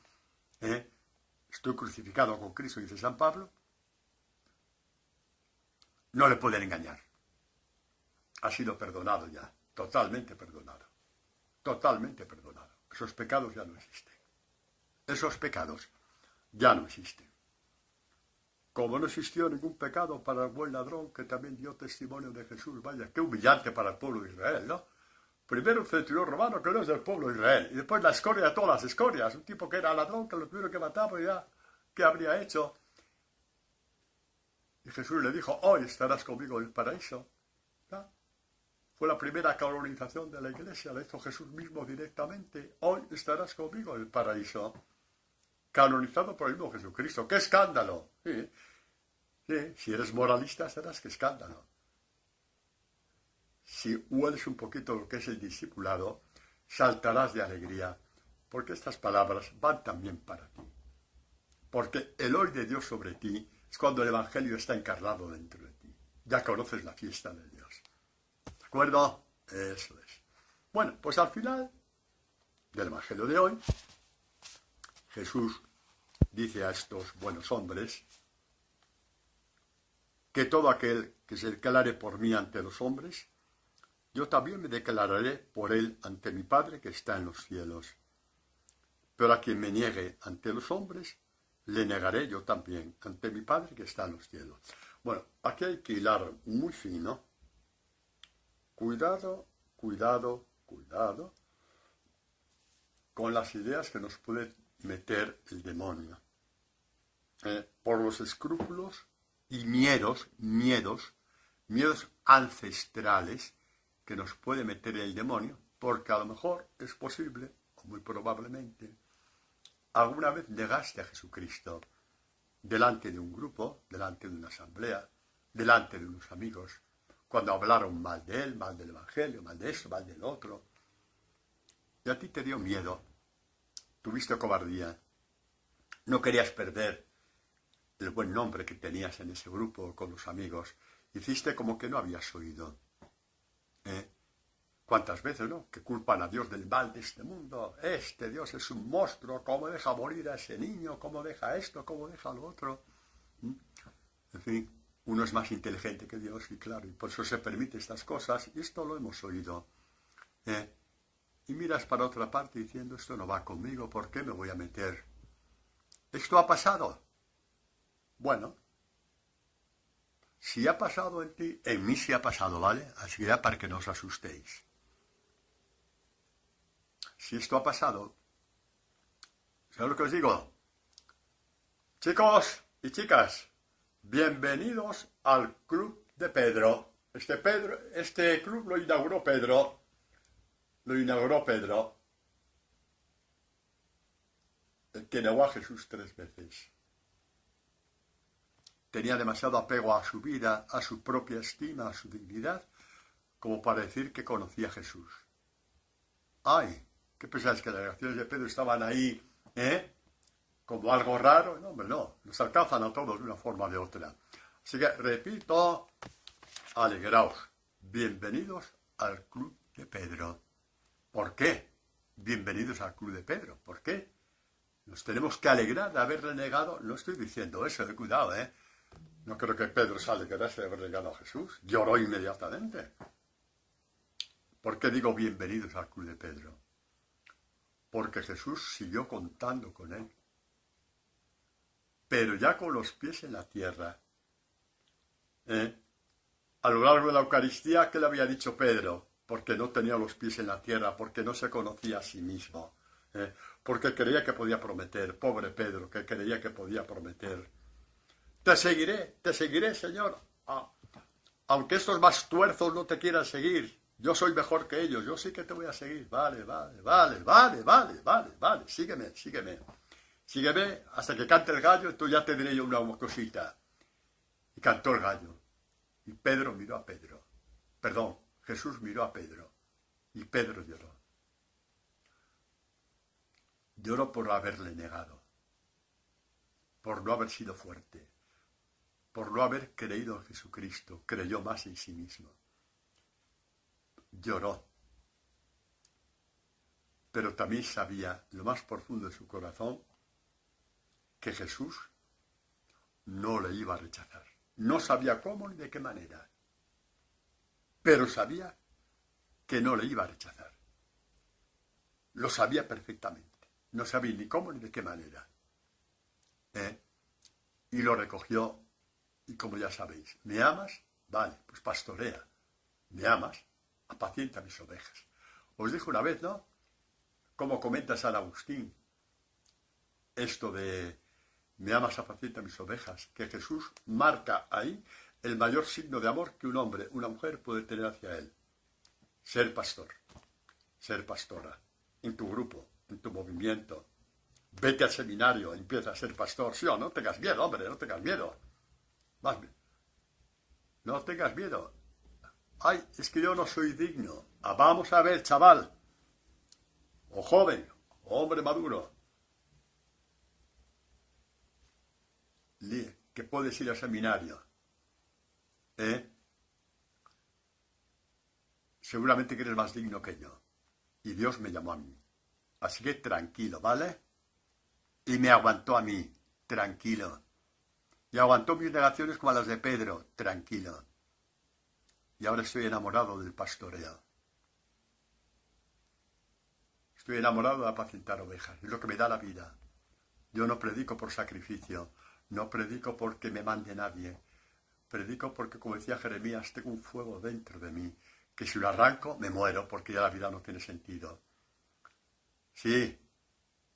estoy crucificado con Cristo, dice San Pablo, no le pueden engañar. Ha sido perdonado ya, totalmente perdonado. Totalmente perdonado. Esos pecados ya no existen. Esos pecados ya no existen. Como no existió ningún pecado para el buen ladrón que también dio testimonio de Jesús. Vaya, qué humillante para el pueblo de Israel, ¿no? Primero un centurión romano que no es del pueblo de Israel. Y después la escoria de todas las escorias. Un tipo que era ladrón, que lo tuvieron que matar, pues ya, ¿qué habría hecho? Y Jesús le dijo, hoy estarás conmigo en el paraíso. ¿Ya? Fue la primera canonización de la iglesia, la hizo Jesús mismo directamente. Hoy estarás conmigo en el paraíso. Canonizado por el mismo Jesucristo. ¡Qué escándalo! Sí. Sí, si eres moralista, serás qué escándalo. Si hueles un poquito lo que es el discipulado, saltarás de alegría, porque estas palabras van también para ti. Porque el hoy de Dios sobre ti es cuando el Evangelio está encarnado dentro de ti. Ya conoces la fiesta de Dios. ¿De acuerdo? Eso es. Bueno, pues al final del Evangelio de hoy, Jesús dice a estos buenos hombres que todo aquel que se declare por mí ante los hombres, yo también me declararé por él ante mi Padre que está en los cielos. Pero a quien me niegue ante los hombres, le negaré yo también ante mi Padre que está en los cielos. Bueno, aquí hay que hilar muy fino. Cuidado, cuidado, cuidado con las ideas que nos puede meter el demonio. Por los escrúpulos y miedos ancestrales que nos puede meter el demonio, porque a lo mejor es posible, o muy probablemente, alguna vez negaste a Jesucristo delante de un grupo, delante de una asamblea, delante de unos amigos, cuando hablaron mal de él, mal del Evangelio, mal de esto, mal del otro, y a ti te dio miedo, tuviste cobardía, no querías perder el buen nombre que tenías en ese grupo con los amigos, hiciste como que no habías oído. ¿Cuántas veces, no? Que culpan a Dios del mal de este mundo. Este Dios es un monstruo, ¿cómo deja morir a ese niño? ¿Cómo deja esto? ¿Cómo deja lo otro? En fin, uno es más inteligente que Dios, y claro, y por eso se permite estas cosas, y esto lo hemos oído. Y miras para otra parte diciendo, esto no va conmigo, ¿por qué me voy a meter? ¿Esto ha pasado? Bueno, si ha pasado en ti, en mí sí ha pasado, ¿vale? Así que ya para que no os asustéis. Si esto ha pasado, ¿sabes lo que os digo? Chicos y chicas, bienvenidos al Club de Pedro. Este club lo inauguró Pedro. El que negó a Jesús 3 veces. Tenía demasiado apego a su vida, a su propia estima, a su dignidad, como para decir que conocía a Jesús. ¡Ay! ¿Qué pensáis? ¿Que las reacciones de Pedro estaban ahí, como algo raro? No, hombre, no. Nos alcanzan a todos de una forma o de otra. Así que, repito, alegraos. Bienvenidos al Club de Pedro. ¿Por qué? Bienvenidos al Club de Pedro. ¿Por qué? Nos tenemos que alegrar de haber renegado. No estoy diciendo eso, cuidado, No creo que Pedro se alegrase de haber renegado a Jesús. Lloró inmediatamente. ¿Por qué digo bienvenidos al Club de Pedro? Porque Jesús siguió contando con él. Pero ya con los pies en la tierra. A lo largo de la Eucaristía, ¿qué le había dicho Pedro? Porque no tenía los pies en la tierra, porque no se conocía a sí mismo. Porque creía que podía prometer. Pobre Pedro, que creía que podía prometer. Te seguiré, Señor. Aunque estos más tuerzos no te quieran seguir, yo soy mejor que ellos, yo sí que te voy a seguir. Vale. Sígueme. Sígueme hasta que cante el gallo y tú ya te diré yo una cosita. Y cantó el gallo. Y Pedro miró a Pedro. Perdón, Jesús miró a Pedro. Y Pedro lloró. Lloró por haberle negado. Por no haber sido fuerte. Por no haber creído en Jesucristo. Creyó más en sí mismo. Lloró. Pero también sabía, lo más profundo de su corazón, que Jesús no le iba a rechazar. No sabía cómo ni de qué manera. Pero sabía que no le iba a rechazar. Lo sabía perfectamente. No sabía ni cómo ni de qué manera. Y lo recogió. Y como ya sabéis, ¿me amas? Vale, pues pastorea. ¿Me amas? Apacienta mis ovejas. Os dije una vez, ¿no? Como comenta San Agustín, esto de me amas, apacienta mis ovejas, que Jesús marca ahí el mayor signo de amor que un hombre, una mujer puede tener hacia él. Ser pastor, ser pastora, en tu grupo, en tu movimiento. Vete al seminario, empieza a ser pastor. Sí o no tengas miedo, hombre, no tengas miedo. No tengas miedo. Ay, es que yo no soy digno. Vamos a ver, chaval. o joven, o hombre maduro, que puedes ir al seminario, seguramente que eres más digno que yo. Y Dios me llamó a mí. Así que tranquilo, ¿vale? Y me aguantó a mí, tranquilo. Y aguantó mis negaciones como las de Pedro, tranquilo. Y ahora estoy enamorado del pastoreo. Estoy enamorado de apacentar ovejas. Es lo que me da la vida. Yo no predico por sacrificio. No predico porque me mande nadie. Predico porque, como decía Jeremías, tengo un fuego dentro de mí, que si lo arranco, me muero, porque ya la vida no tiene sentido. Sí,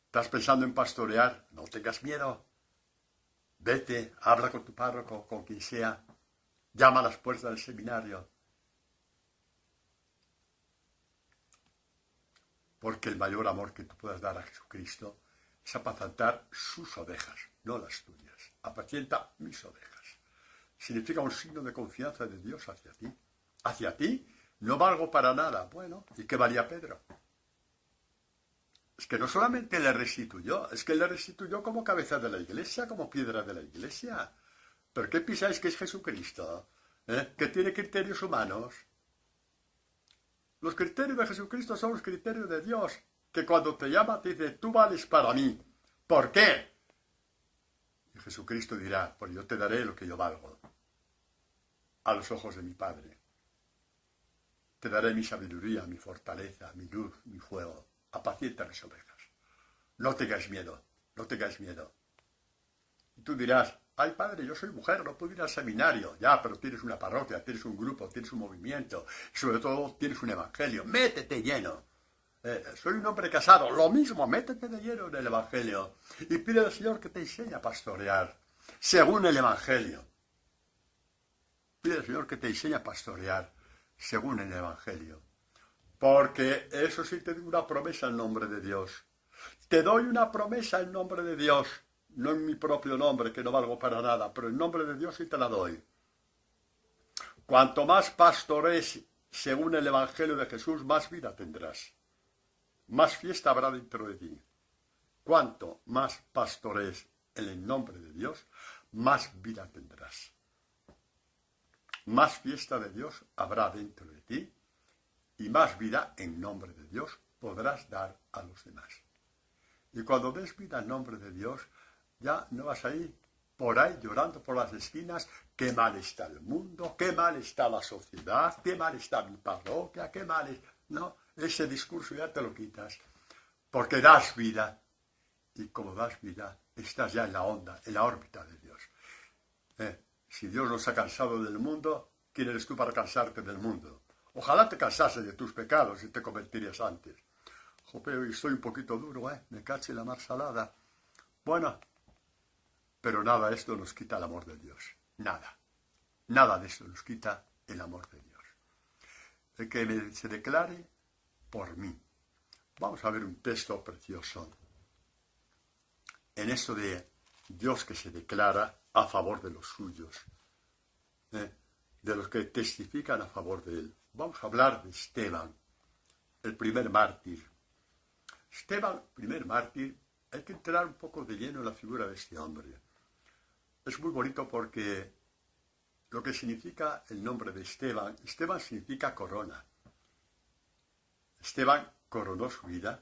estás pensando en pastorear, no tengas miedo. Vete, habla con tu párroco, con quien sea. Llama a las puertas del seminario. Porque el mayor amor que tú puedas dar a Jesucristo es apacentar sus ovejas, no las tuyas. Apacienta mis ovejas. Significa un signo de confianza de Dios hacia ti. Hacia ti no valgo para nada. Bueno, ¿y qué valía Pedro? Es que no solamente le restituyó, es que le restituyó como cabeza de la iglesia, como piedra de la iglesia. ¿Pero qué pensáis que es Jesucristo? Que tiene criterios humanos. Los criterios de Jesucristo son los criterios de Dios, que cuando te llama te dice, tú vales para mí. ¿Por qué? Y Jesucristo dirá, pues yo te daré lo que yo valgo a los ojos de mi Padre. Te daré mi sabiduría, mi fortaleza, mi luz, mi fuego. Apacienta mis ovejas. No tengáis miedo, no tengáis miedo. Y tú dirás, ay Padre, yo soy mujer, no puedo ir al seminario. Ya, pero tienes una parroquia, tienes un grupo, tienes un movimiento. Y sobre todo tienes un evangelio. Métete lleno. Soy un hombre casado. Lo mismo, métete de lleno en el evangelio. Y pide al Señor que te enseñe a pastorear según el evangelio. Pide al Señor que te enseñe a pastorear según el evangelio. Porque eso sí te doy una promesa en nombre de Dios. Te doy una promesa en nombre de Dios. No en mi propio nombre, que no valgo para nada, pero en nombre de Dios sí te la doy. Cuanto más pastorees según el Evangelio de Jesús, más vida tendrás. Más fiesta habrá dentro de ti. Cuanto más pastorees en el nombre de Dios, más vida tendrás. Más fiesta de Dios habrá dentro de ti y más vida en nombre de Dios podrás dar a los demás. Y cuando des vida en nombre de Dios, ya no vas a ir por ahí llorando por las esquinas, qué mal está el mundo, qué mal está la sociedad, qué mal está mi parroquia, qué mal es... No, ese discurso ya te lo quitas, porque das vida, y como das vida, estás ya en la onda, en la órbita de Dios. Si Dios nos ha cansado del mundo, ¿quién eres tú para cansarte del mundo? Ojalá te cansase de tus pecados y te convertirías antes. Jope, hoy estoy un poquito duro, me caché la mar salada. Bueno, pero nada de esto nos quita el amor de Dios. Nada. Nada de esto nos quita el amor de Dios. El que se declare por mí. Vamos a ver un texto precioso. En esto de Dios que se declara a favor de los suyos. De los que testifican a favor de él. Vamos a hablar de Esteban, el primer mártir. Esteban, primer mártir, hay que entrar un poco de lleno en la figura de este hombre. Es muy bonito porque lo que significa el nombre de Esteban, Esteban significa corona. Esteban coronó su vida,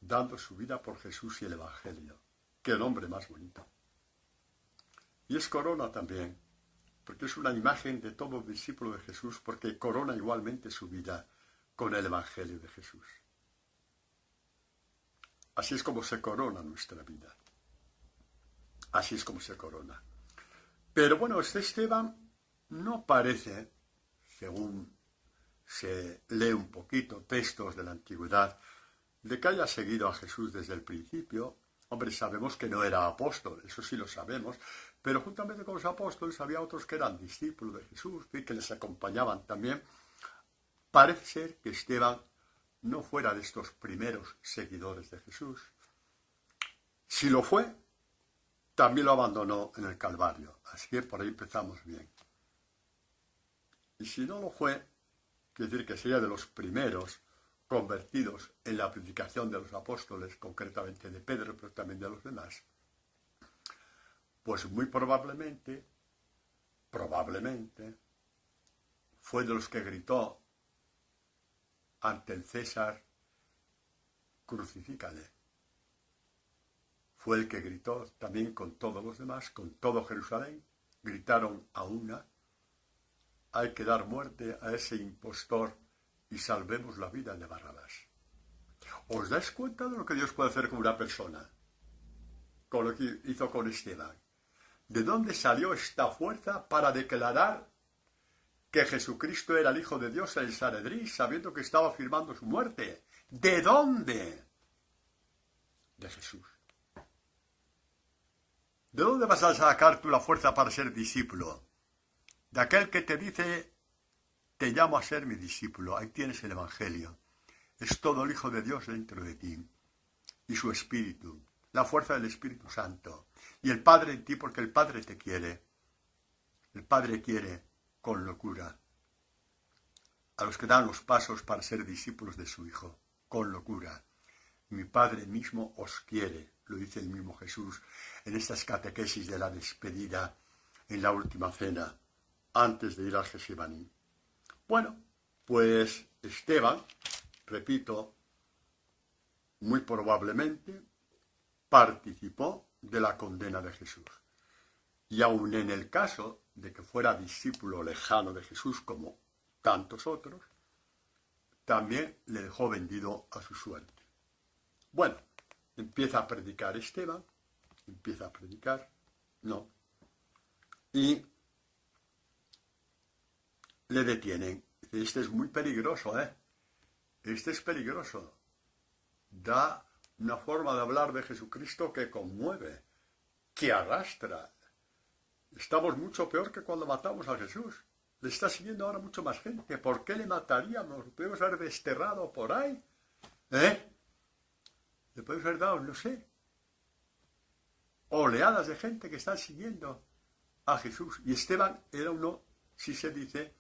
dando su vida por Jesús y el Evangelio. ¡Qué nombre más bonito! Y es corona también, porque es una imagen de todo discípulo de Jesús, porque corona igualmente su vida con el Evangelio de Jesús. Así es como se corona nuestra vida. Así es como se corona. Pero bueno, este Esteban no parece, según se lee un poquito textos de la antigüedad, de que haya seguido a Jesús desde el principio. Hombre, sabemos que no era apóstol, eso sí lo sabemos, pero juntamente con los apóstoles había otros que eran discípulos de Jesús y que les acompañaban también. Parece ser que Esteban no fuera de estos primeros seguidores de Jesús. Si lo fue, también lo abandonó en el Calvario. Así que por ahí empezamos bien. Y si no lo fue, quiere decir que sería de los primeros, convertidos en la predicación de los apóstoles, concretamente de Pedro, pero también de los demás, pues muy probablemente, fue de los que gritó ante el César, crucifícale. Fue el que gritó también con todos los demás, con todo Jerusalén, gritaron a una: hay que dar muerte a ese impostor y salvemos la vida de Barrabás. ¿Os dais cuenta de lo que Dios puede hacer con una persona? Con lo que hizo con Esteban. ¿De dónde salió esta fuerza para declarar que Jesucristo era el Hijo de Dios en el Sanedrín, sabiendo que estaba firmando su muerte? ¿De dónde? De Jesús. ¿De dónde vas a sacar tú la fuerza para ser discípulo? De aquel que te dice: te llamo a ser mi discípulo. Ahí tienes el Evangelio. Es todo el Hijo de Dios dentro de ti. Y su Espíritu. La fuerza del Espíritu Santo. Y el Padre en ti, porque el Padre te quiere. El Padre quiere con locura a los que dan los pasos para ser discípulos de su Hijo. Con locura. Mi Padre mismo os quiere, lo dice el mismo Jesús en estas catequesis de la despedida en la última cena, antes de ir al Getsemaní. Bueno, pues Esteban, repito, muy probablemente participó de la condena de Jesús. Y aun en el caso de que fuera discípulo lejano de Jesús, como tantos otros, también le dejó vendido a su suerte. Bueno, empieza a predicar Esteban, y le detienen. Este es muy peligroso, ¿eh? Este es peligroso. Da una forma de hablar de Jesucristo que conmueve, que arrastra. Estamos mucho peor que cuando matamos a Jesús. Le está siguiendo ahora mucho más gente. ¿Por qué le mataríamos? ¿Podemos haber desterrado por ahí? Le podemos haber dado, no sé, oleadas de gente que están siguiendo a Jesús. Y Esteban era uno, si se dice,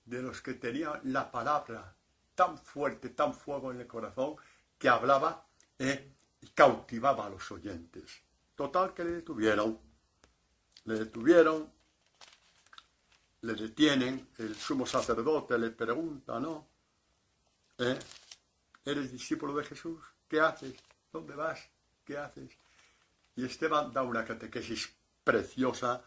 de los que tenía la palabra tan fuerte, tan fuego en el corazón, que hablaba y cautivaba a los oyentes. Total, que le detienen, el sumo sacerdote le pregunta, ¿no? ¿Eres discípulo de Jesús? ¿Qué haces? ¿Dónde vas? ¿Qué haces? Y Esteban da una catequesis preciosa.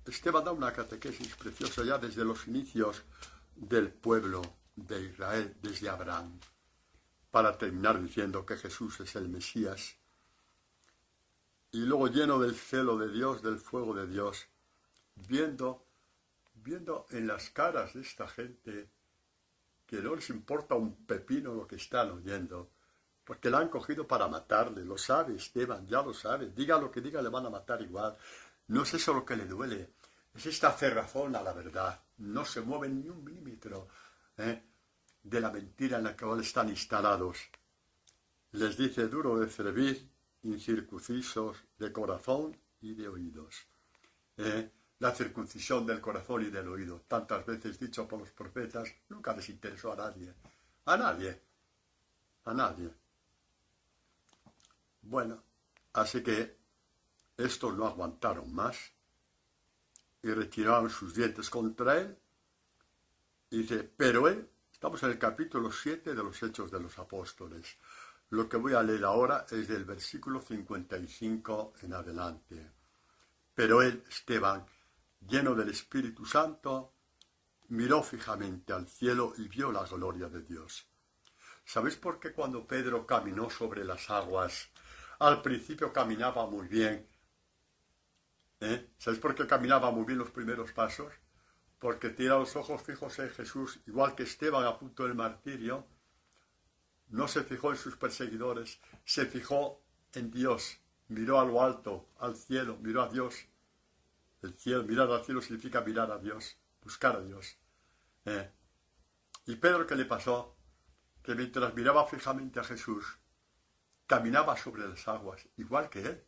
Esteban da una catequesis preciosa ya desde los inicios del pueblo de Israel, desde Abraham, para terminar diciendo que Jesús es el Mesías. Y luego, lleno del celo de Dios, del fuego de Dios, viendo en las caras de esta gente que no les importa un pepino lo que están oyendo, porque la han cogido para matarle. Lo sabe Esteban, ya lo sabe. Diga lo que diga, le van a matar igual. No es eso lo que le duele, es esta cerrazón a la verdad. No se mueven ni un milímetro de la mentira en la que están instalados. Les dice: duro de cerviz, incircuncisos de corazón y de oídos. La circuncisión del corazón y del oído, tantas veces dicho por los profetas, nunca les interesó a nadie. A nadie. Bueno, así que estos no aguantaron más y retiraron sus dientes contra él. Y dice: pero él, estamos en el capítulo 7 de los Hechos de los Apóstoles. Lo que voy a leer ahora es del versículo 55 en adelante. Pero él, Esteban, lleno del Espíritu Santo, miró fijamente al cielo y vio la gloria de Dios. ¿Sabéis por qué cuando Pedro caminó sobre las aguas, al principio caminaba muy bien? ¿Sabéis por qué caminaba muy bien los primeros pasos? Porque tenía los ojos fijos en Jesús, igual que Esteban a punto del martirio. No se fijó en sus perseguidores, se fijó en Dios. Miró a lo alto, al cielo, miró a Dios. El cielo, mirar al cielo significa mirar a Dios, buscar a Dios. ¿Y Pedro qué le pasó? Que mientras miraba fijamente a Jesús, caminaba sobre las aguas, igual que él,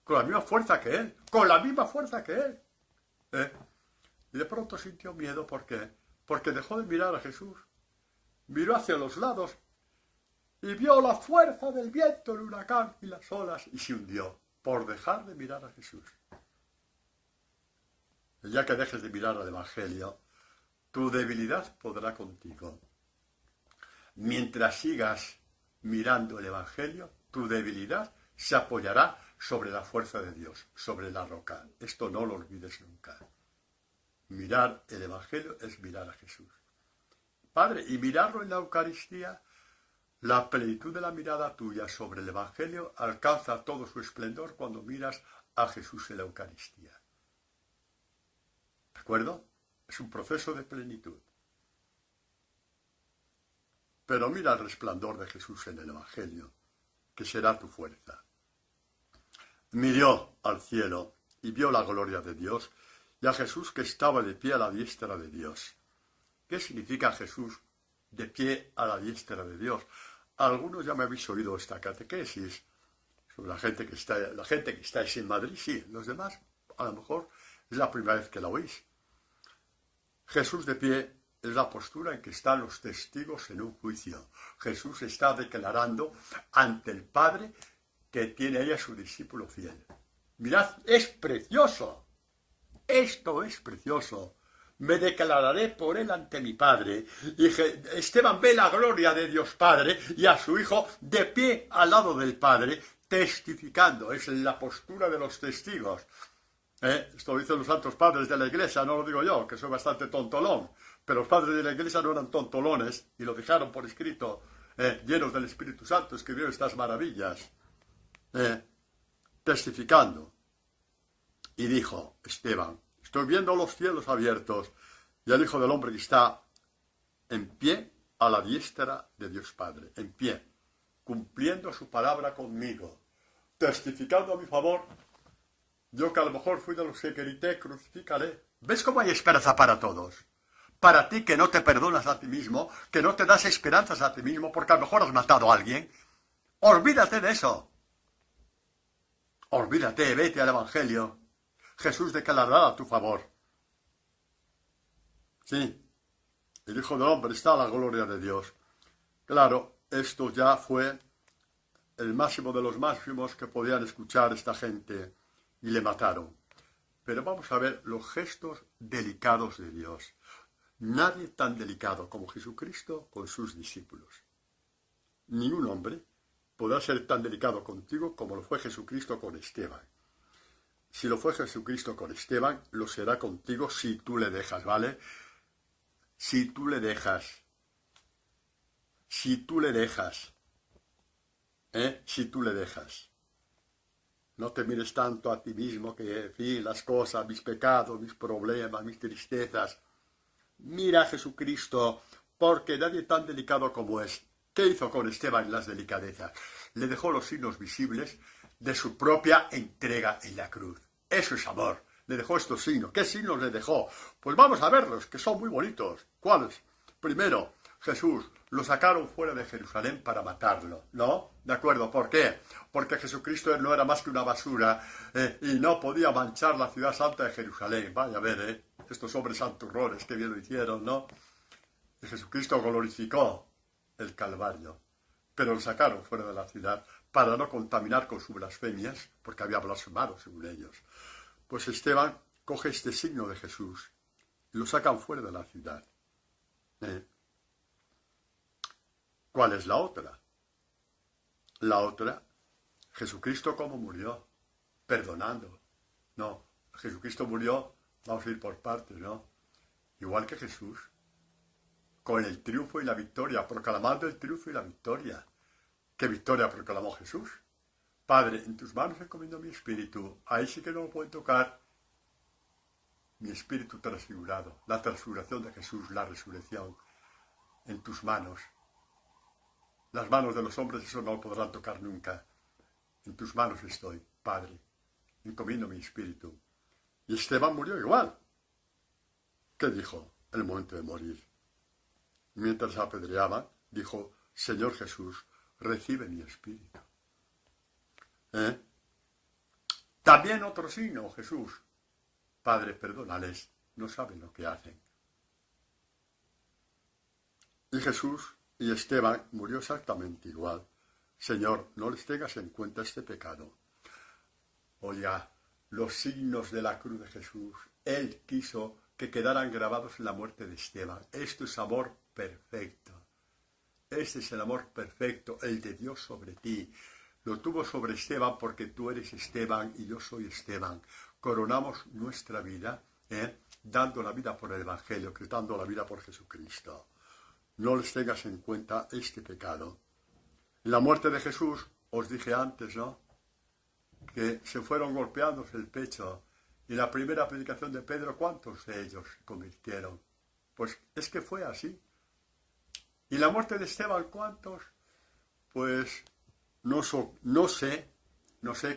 con la misma fuerza que él, Y de pronto sintió miedo porque porque dejó de mirar a Jesús. Miró hacia los lados y vio la fuerza del viento, el huracán y las olas y se hundió por dejar de mirar a Jesús. El día que dejes de mirar al Evangelio, tu debilidad podrá contigo. Mientras sigas mirando el Evangelio, tu debilidad se apoyará sobre la fuerza de Dios, sobre la roca. Esto no lo olvides nunca. Mirar el Evangelio es mirar a Jesús. Padre, y mirarlo en la Eucaristía, la plenitud de la mirada tuya sobre el Evangelio alcanza todo su esplendor cuando miras a Jesús en la Eucaristía. ¿De acuerdo? Es un proceso de plenitud. Pero mira el resplandor de Jesús en el Evangelio, que será tu fuerza. Miró al cielo y vio la gloria de Dios y a Jesús que estaba de pie a la diestra de Dios. ¿Qué significa Jesús de pie a la diestra de Dios? Algunos ya me habéis oído esta catequesis sobre la gente que estáis en Madrid, sí, los demás a lo mejor es la primera vez que la oís. Jesús de pie es la postura en que están los testigos en un juicio. Jesús está declarando ante el Padre que tiene ahí a su discípulo fiel. Mirad, es precioso. Esto es precioso. Me declararé por él ante mi Padre. Y Esteban ve la gloria de Dios Padre y a su Hijo de pie al lado del Padre, testificando. Es la postura de los testigos. Esto lo dicen los santos padres de la Iglesia, no lo digo yo, que soy bastante tontolón. Pero los padres de la Iglesia no eran tontolones y lo dejaron por escrito, llenos del Espíritu Santo, escribieron estas maravillas, testificando. Y dijo Esteban: estoy viendo los cielos abiertos y al Hijo del Hombre que está en pie a la diestra de Dios Padre, en pie, cumpliendo su palabra conmigo, testificando a mi favor. Yo que a lo mejor fui de los que grité, crucifícale. ¿Ves cómo hay esperanza para todos? Para ti que no te perdonas a ti mismo, que no te das esperanzas a ti mismo, porque a lo mejor has matado a alguien. Olvídate de eso. Olvídate, vete al Evangelio. Jesús declarará a tu favor. Sí, el Hijo del Hombre está a la gloria de Dios. Claro, esto ya fue el máximo de los máximos que podían escuchar esta gente y le mataron. Pero vamos a ver los gestos delicados de Dios. Nadie tan delicado como Jesucristo con sus discípulos. Ningún hombre podrá ser tan delicado contigo como lo fue Jesucristo con Esteban. Si lo fue Jesucristo con Esteban, lo será contigo si tú le dejas, ¿vale? Si tú le dejas. Si tú le dejas. Si tú le dejas. No te mires tanto a ti mismo que, en fin, las cosas, mis pecados, mis problemas, mis tristezas. Mira a Jesucristo, porque nadie tan delicado como es. ¿Qué hizo con Esteban en las delicadezas? Le dejó los signos visibles de su propia entrega en la cruz. Eso es amor. Le dejó estos signos. ¿Qué signos le dejó? Pues vamos a verlos, que son muy bonitos. ¿Cuáles? Primero, Jesús lo sacaron fuera de Jerusalén para matarlo, ¿no? ¿De acuerdo? ¿Por qué? Porque Jesucristo no era más que una basura y no podía manchar la ciudad santa de Jerusalén. Vaya a ver, estos hombres santurrones, qué bien lo hicieron, ¿no? Y Jesucristo glorificó el Calvario, pero lo sacaron fuera de la ciudad para no contaminar con sus blasfemias, porque había blasfemado según ellos. Pues Esteban coge este signo de Jesús y lo sacan fuera de la ciudad. ¿Cuál es la otra? La otra, Jesucristo cómo murió, perdonando. No, Jesucristo murió, vamos a ir por partes, ¿no? Igual que Jesús, con el triunfo y la victoria, proclamando el triunfo y la victoria. ¿Qué victoria proclamó Jesús? Padre, en tus manos encomiendo mi espíritu. Ahí sí que no lo pueden tocar. Mi espíritu transfigurado, la transfiguración de Jesús, la resurrección, en tus manos. Las manos de los hombres eso no lo podrán tocar nunca. En tus manos estoy, Padre. Encomiendo mi espíritu. Y Esteban murió igual. ¿Qué dijo en el momento de morir? Mientras apedreaban, dijo: Señor Jesús, recibe mi espíritu. También otro signo, Jesús. Padre, perdónales, no saben lo que hacen. Y Jesús y Esteban murió exactamente igual. Señor, no les tengas en cuenta este pecado. Oiga, los signos de la cruz de Jesús, Él quiso que quedaran grabados en la muerte de Esteban. Esto es amor perfecto. Este es el amor perfecto, el de Dios sobre ti. Lo tuvo sobre Esteban porque tú eres Esteban y yo soy Esteban. Coronamos nuestra vida, dando la vida por el Evangelio, dando la vida por Jesucristo. No les tengas en cuenta este pecado. En la muerte de Jesús, os dije antes, ¿no?, que se fueron golpeándose el pecho. Y la primera predicación de Pedro, ¿cuántos de ellos se convirtieron? Pues es que fue así. Y la muerte de Esteban, ¿cuántos? Pues no sé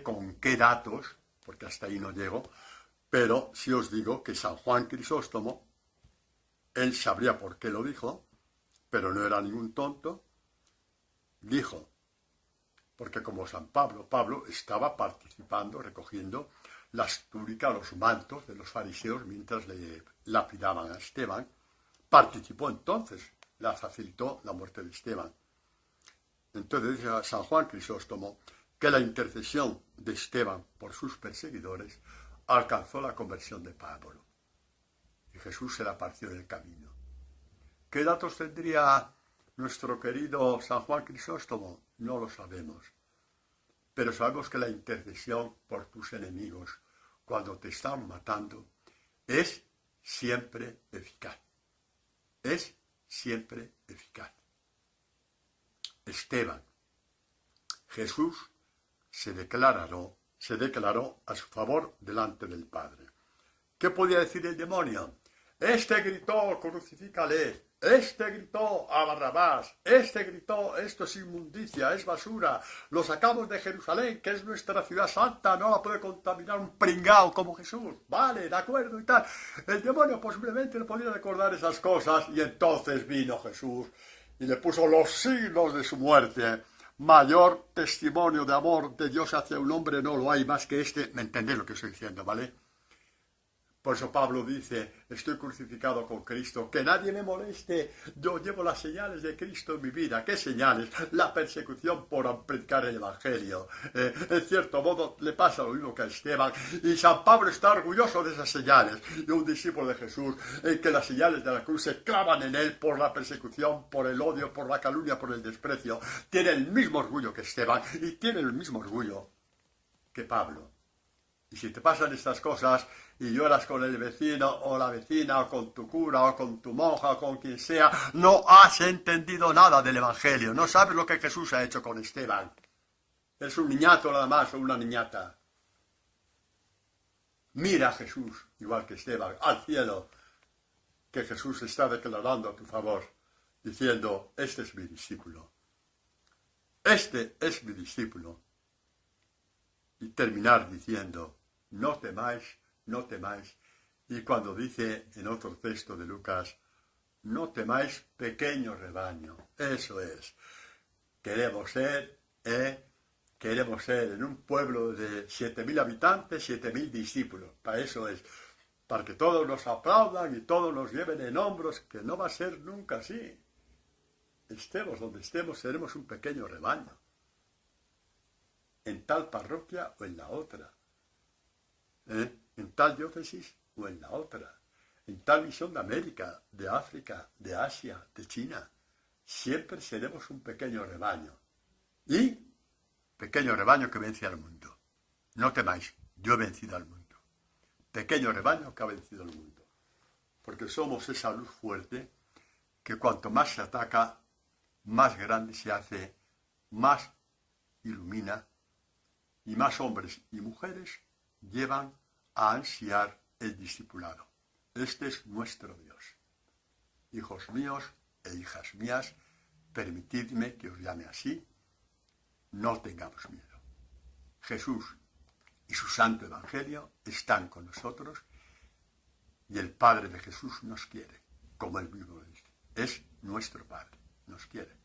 con qué datos, porque hasta ahí no llego, pero sí os digo que San Juan Crisóstomo, él sabría por qué lo dijo, pero no era ningún tonto, dijo, porque como San Pablo estaba participando, recogiendo las túnicas, los mantos de los fariseos mientras le lapidaban a Esteban, participó entonces, la facilitó la muerte de Esteban. Entonces dice San Juan Crisóstomo que la intercesión de Esteban por sus perseguidores alcanzó la conversión de Pablo. Y Jesús se la apareció en el camino. ¿Qué datos tendría nuestro querido San Juan Crisóstomo? No lo sabemos. Pero sabemos que la intercesión por tus enemigos, cuando te están matando, es siempre eficaz. Es siempre eficaz. Esteban, Jesús se declaró a su favor delante del Padre. ¿Qué podía decir el demonio? Este gritó, crucifícale. Este gritó a Barrabás. Este gritó, esto es inmundicia, es basura. Lo sacamos de Jerusalén, que es nuestra ciudad santa. No la puede contaminar un pringao como Jesús. Vale, de acuerdo y tal. El demonio posiblemente no podía recordar esas cosas. Y entonces vino Jesús y le puso los signos de su muerte. Mayor testimonio de amor de Dios hacia un hombre no lo hay más que este. ¿Me entendéis lo que estoy diciendo, vale? Por eso Pablo dice, estoy crucificado con Cristo, que nadie me moleste, yo llevo las señales de Cristo en mi vida. ¿Qué señales? La persecución por predicar el Evangelio. En cierto modo le pasa lo mismo que a Esteban, y San Pablo está orgulloso de esas señales. Y un discípulo de Jesús, en que las señales de la cruz se clavan en él por la persecución, por el odio, por la calumnia, por el desprecio. Tiene el mismo orgullo que Esteban, y tiene el mismo orgullo que Pablo. Y si te pasan estas cosas y lloras con el vecino o la vecina o con tu cura o con tu monja o con quien sea, no has entendido nada del Evangelio. No sabes lo que Jesús ha hecho con Esteban. Es un niñato nada más o una niñata. Mira a Jesús, igual que Esteban, al cielo, que Jesús está declarando a tu favor, diciendo, este es mi discípulo. Este es mi discípulo. Y terminar diciendo, no temáis, no temáis. Y cuando dice en otro texto de Lucas, no temáis, pequeño rebaño. Eso es. Queremos ser en un pueblo de 7.000 habitantes, 7.000 discípulos. Para eso es. Para que todos nos aplaudan y todos nos lleven en hombros, que no va a ser nunca así. Estemos donde estemos, seremos un pequeño rebaño. En tal parroquia o en la otra. En tal diócesis o en la otra, en tal misión de América, de África, de Asia, de China. Siempre seremos un pequeño rebaño. Y pequeño rebaño que vence al mundo. No temáis, yo he vencido al mundo. Pequeño rebaño que ha vencido al mundo. Porque somos esa luz fuerte que cuanto más se ataca, más grande se hace, más ilumina, y más hombres y mujeres llevan a ansiar el discipulado. Este es nuestro Dios. Hijos míos e hijas mías, permitidme que os llame así, no tengamos miedo. Jesús y su santo evangelio están con nosotros y el Padre de Jesús nos quiere, como él mismo dice. Es nuestro Padre, nos quiere.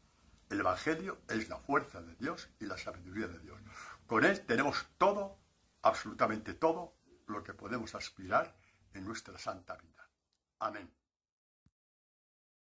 El evangelio es la fuerza de Dios y la sabiduría de Dios. Con él tenemos todo, absolutamente todo, lo que podemos aspirar en nuestra santa vida. Amén.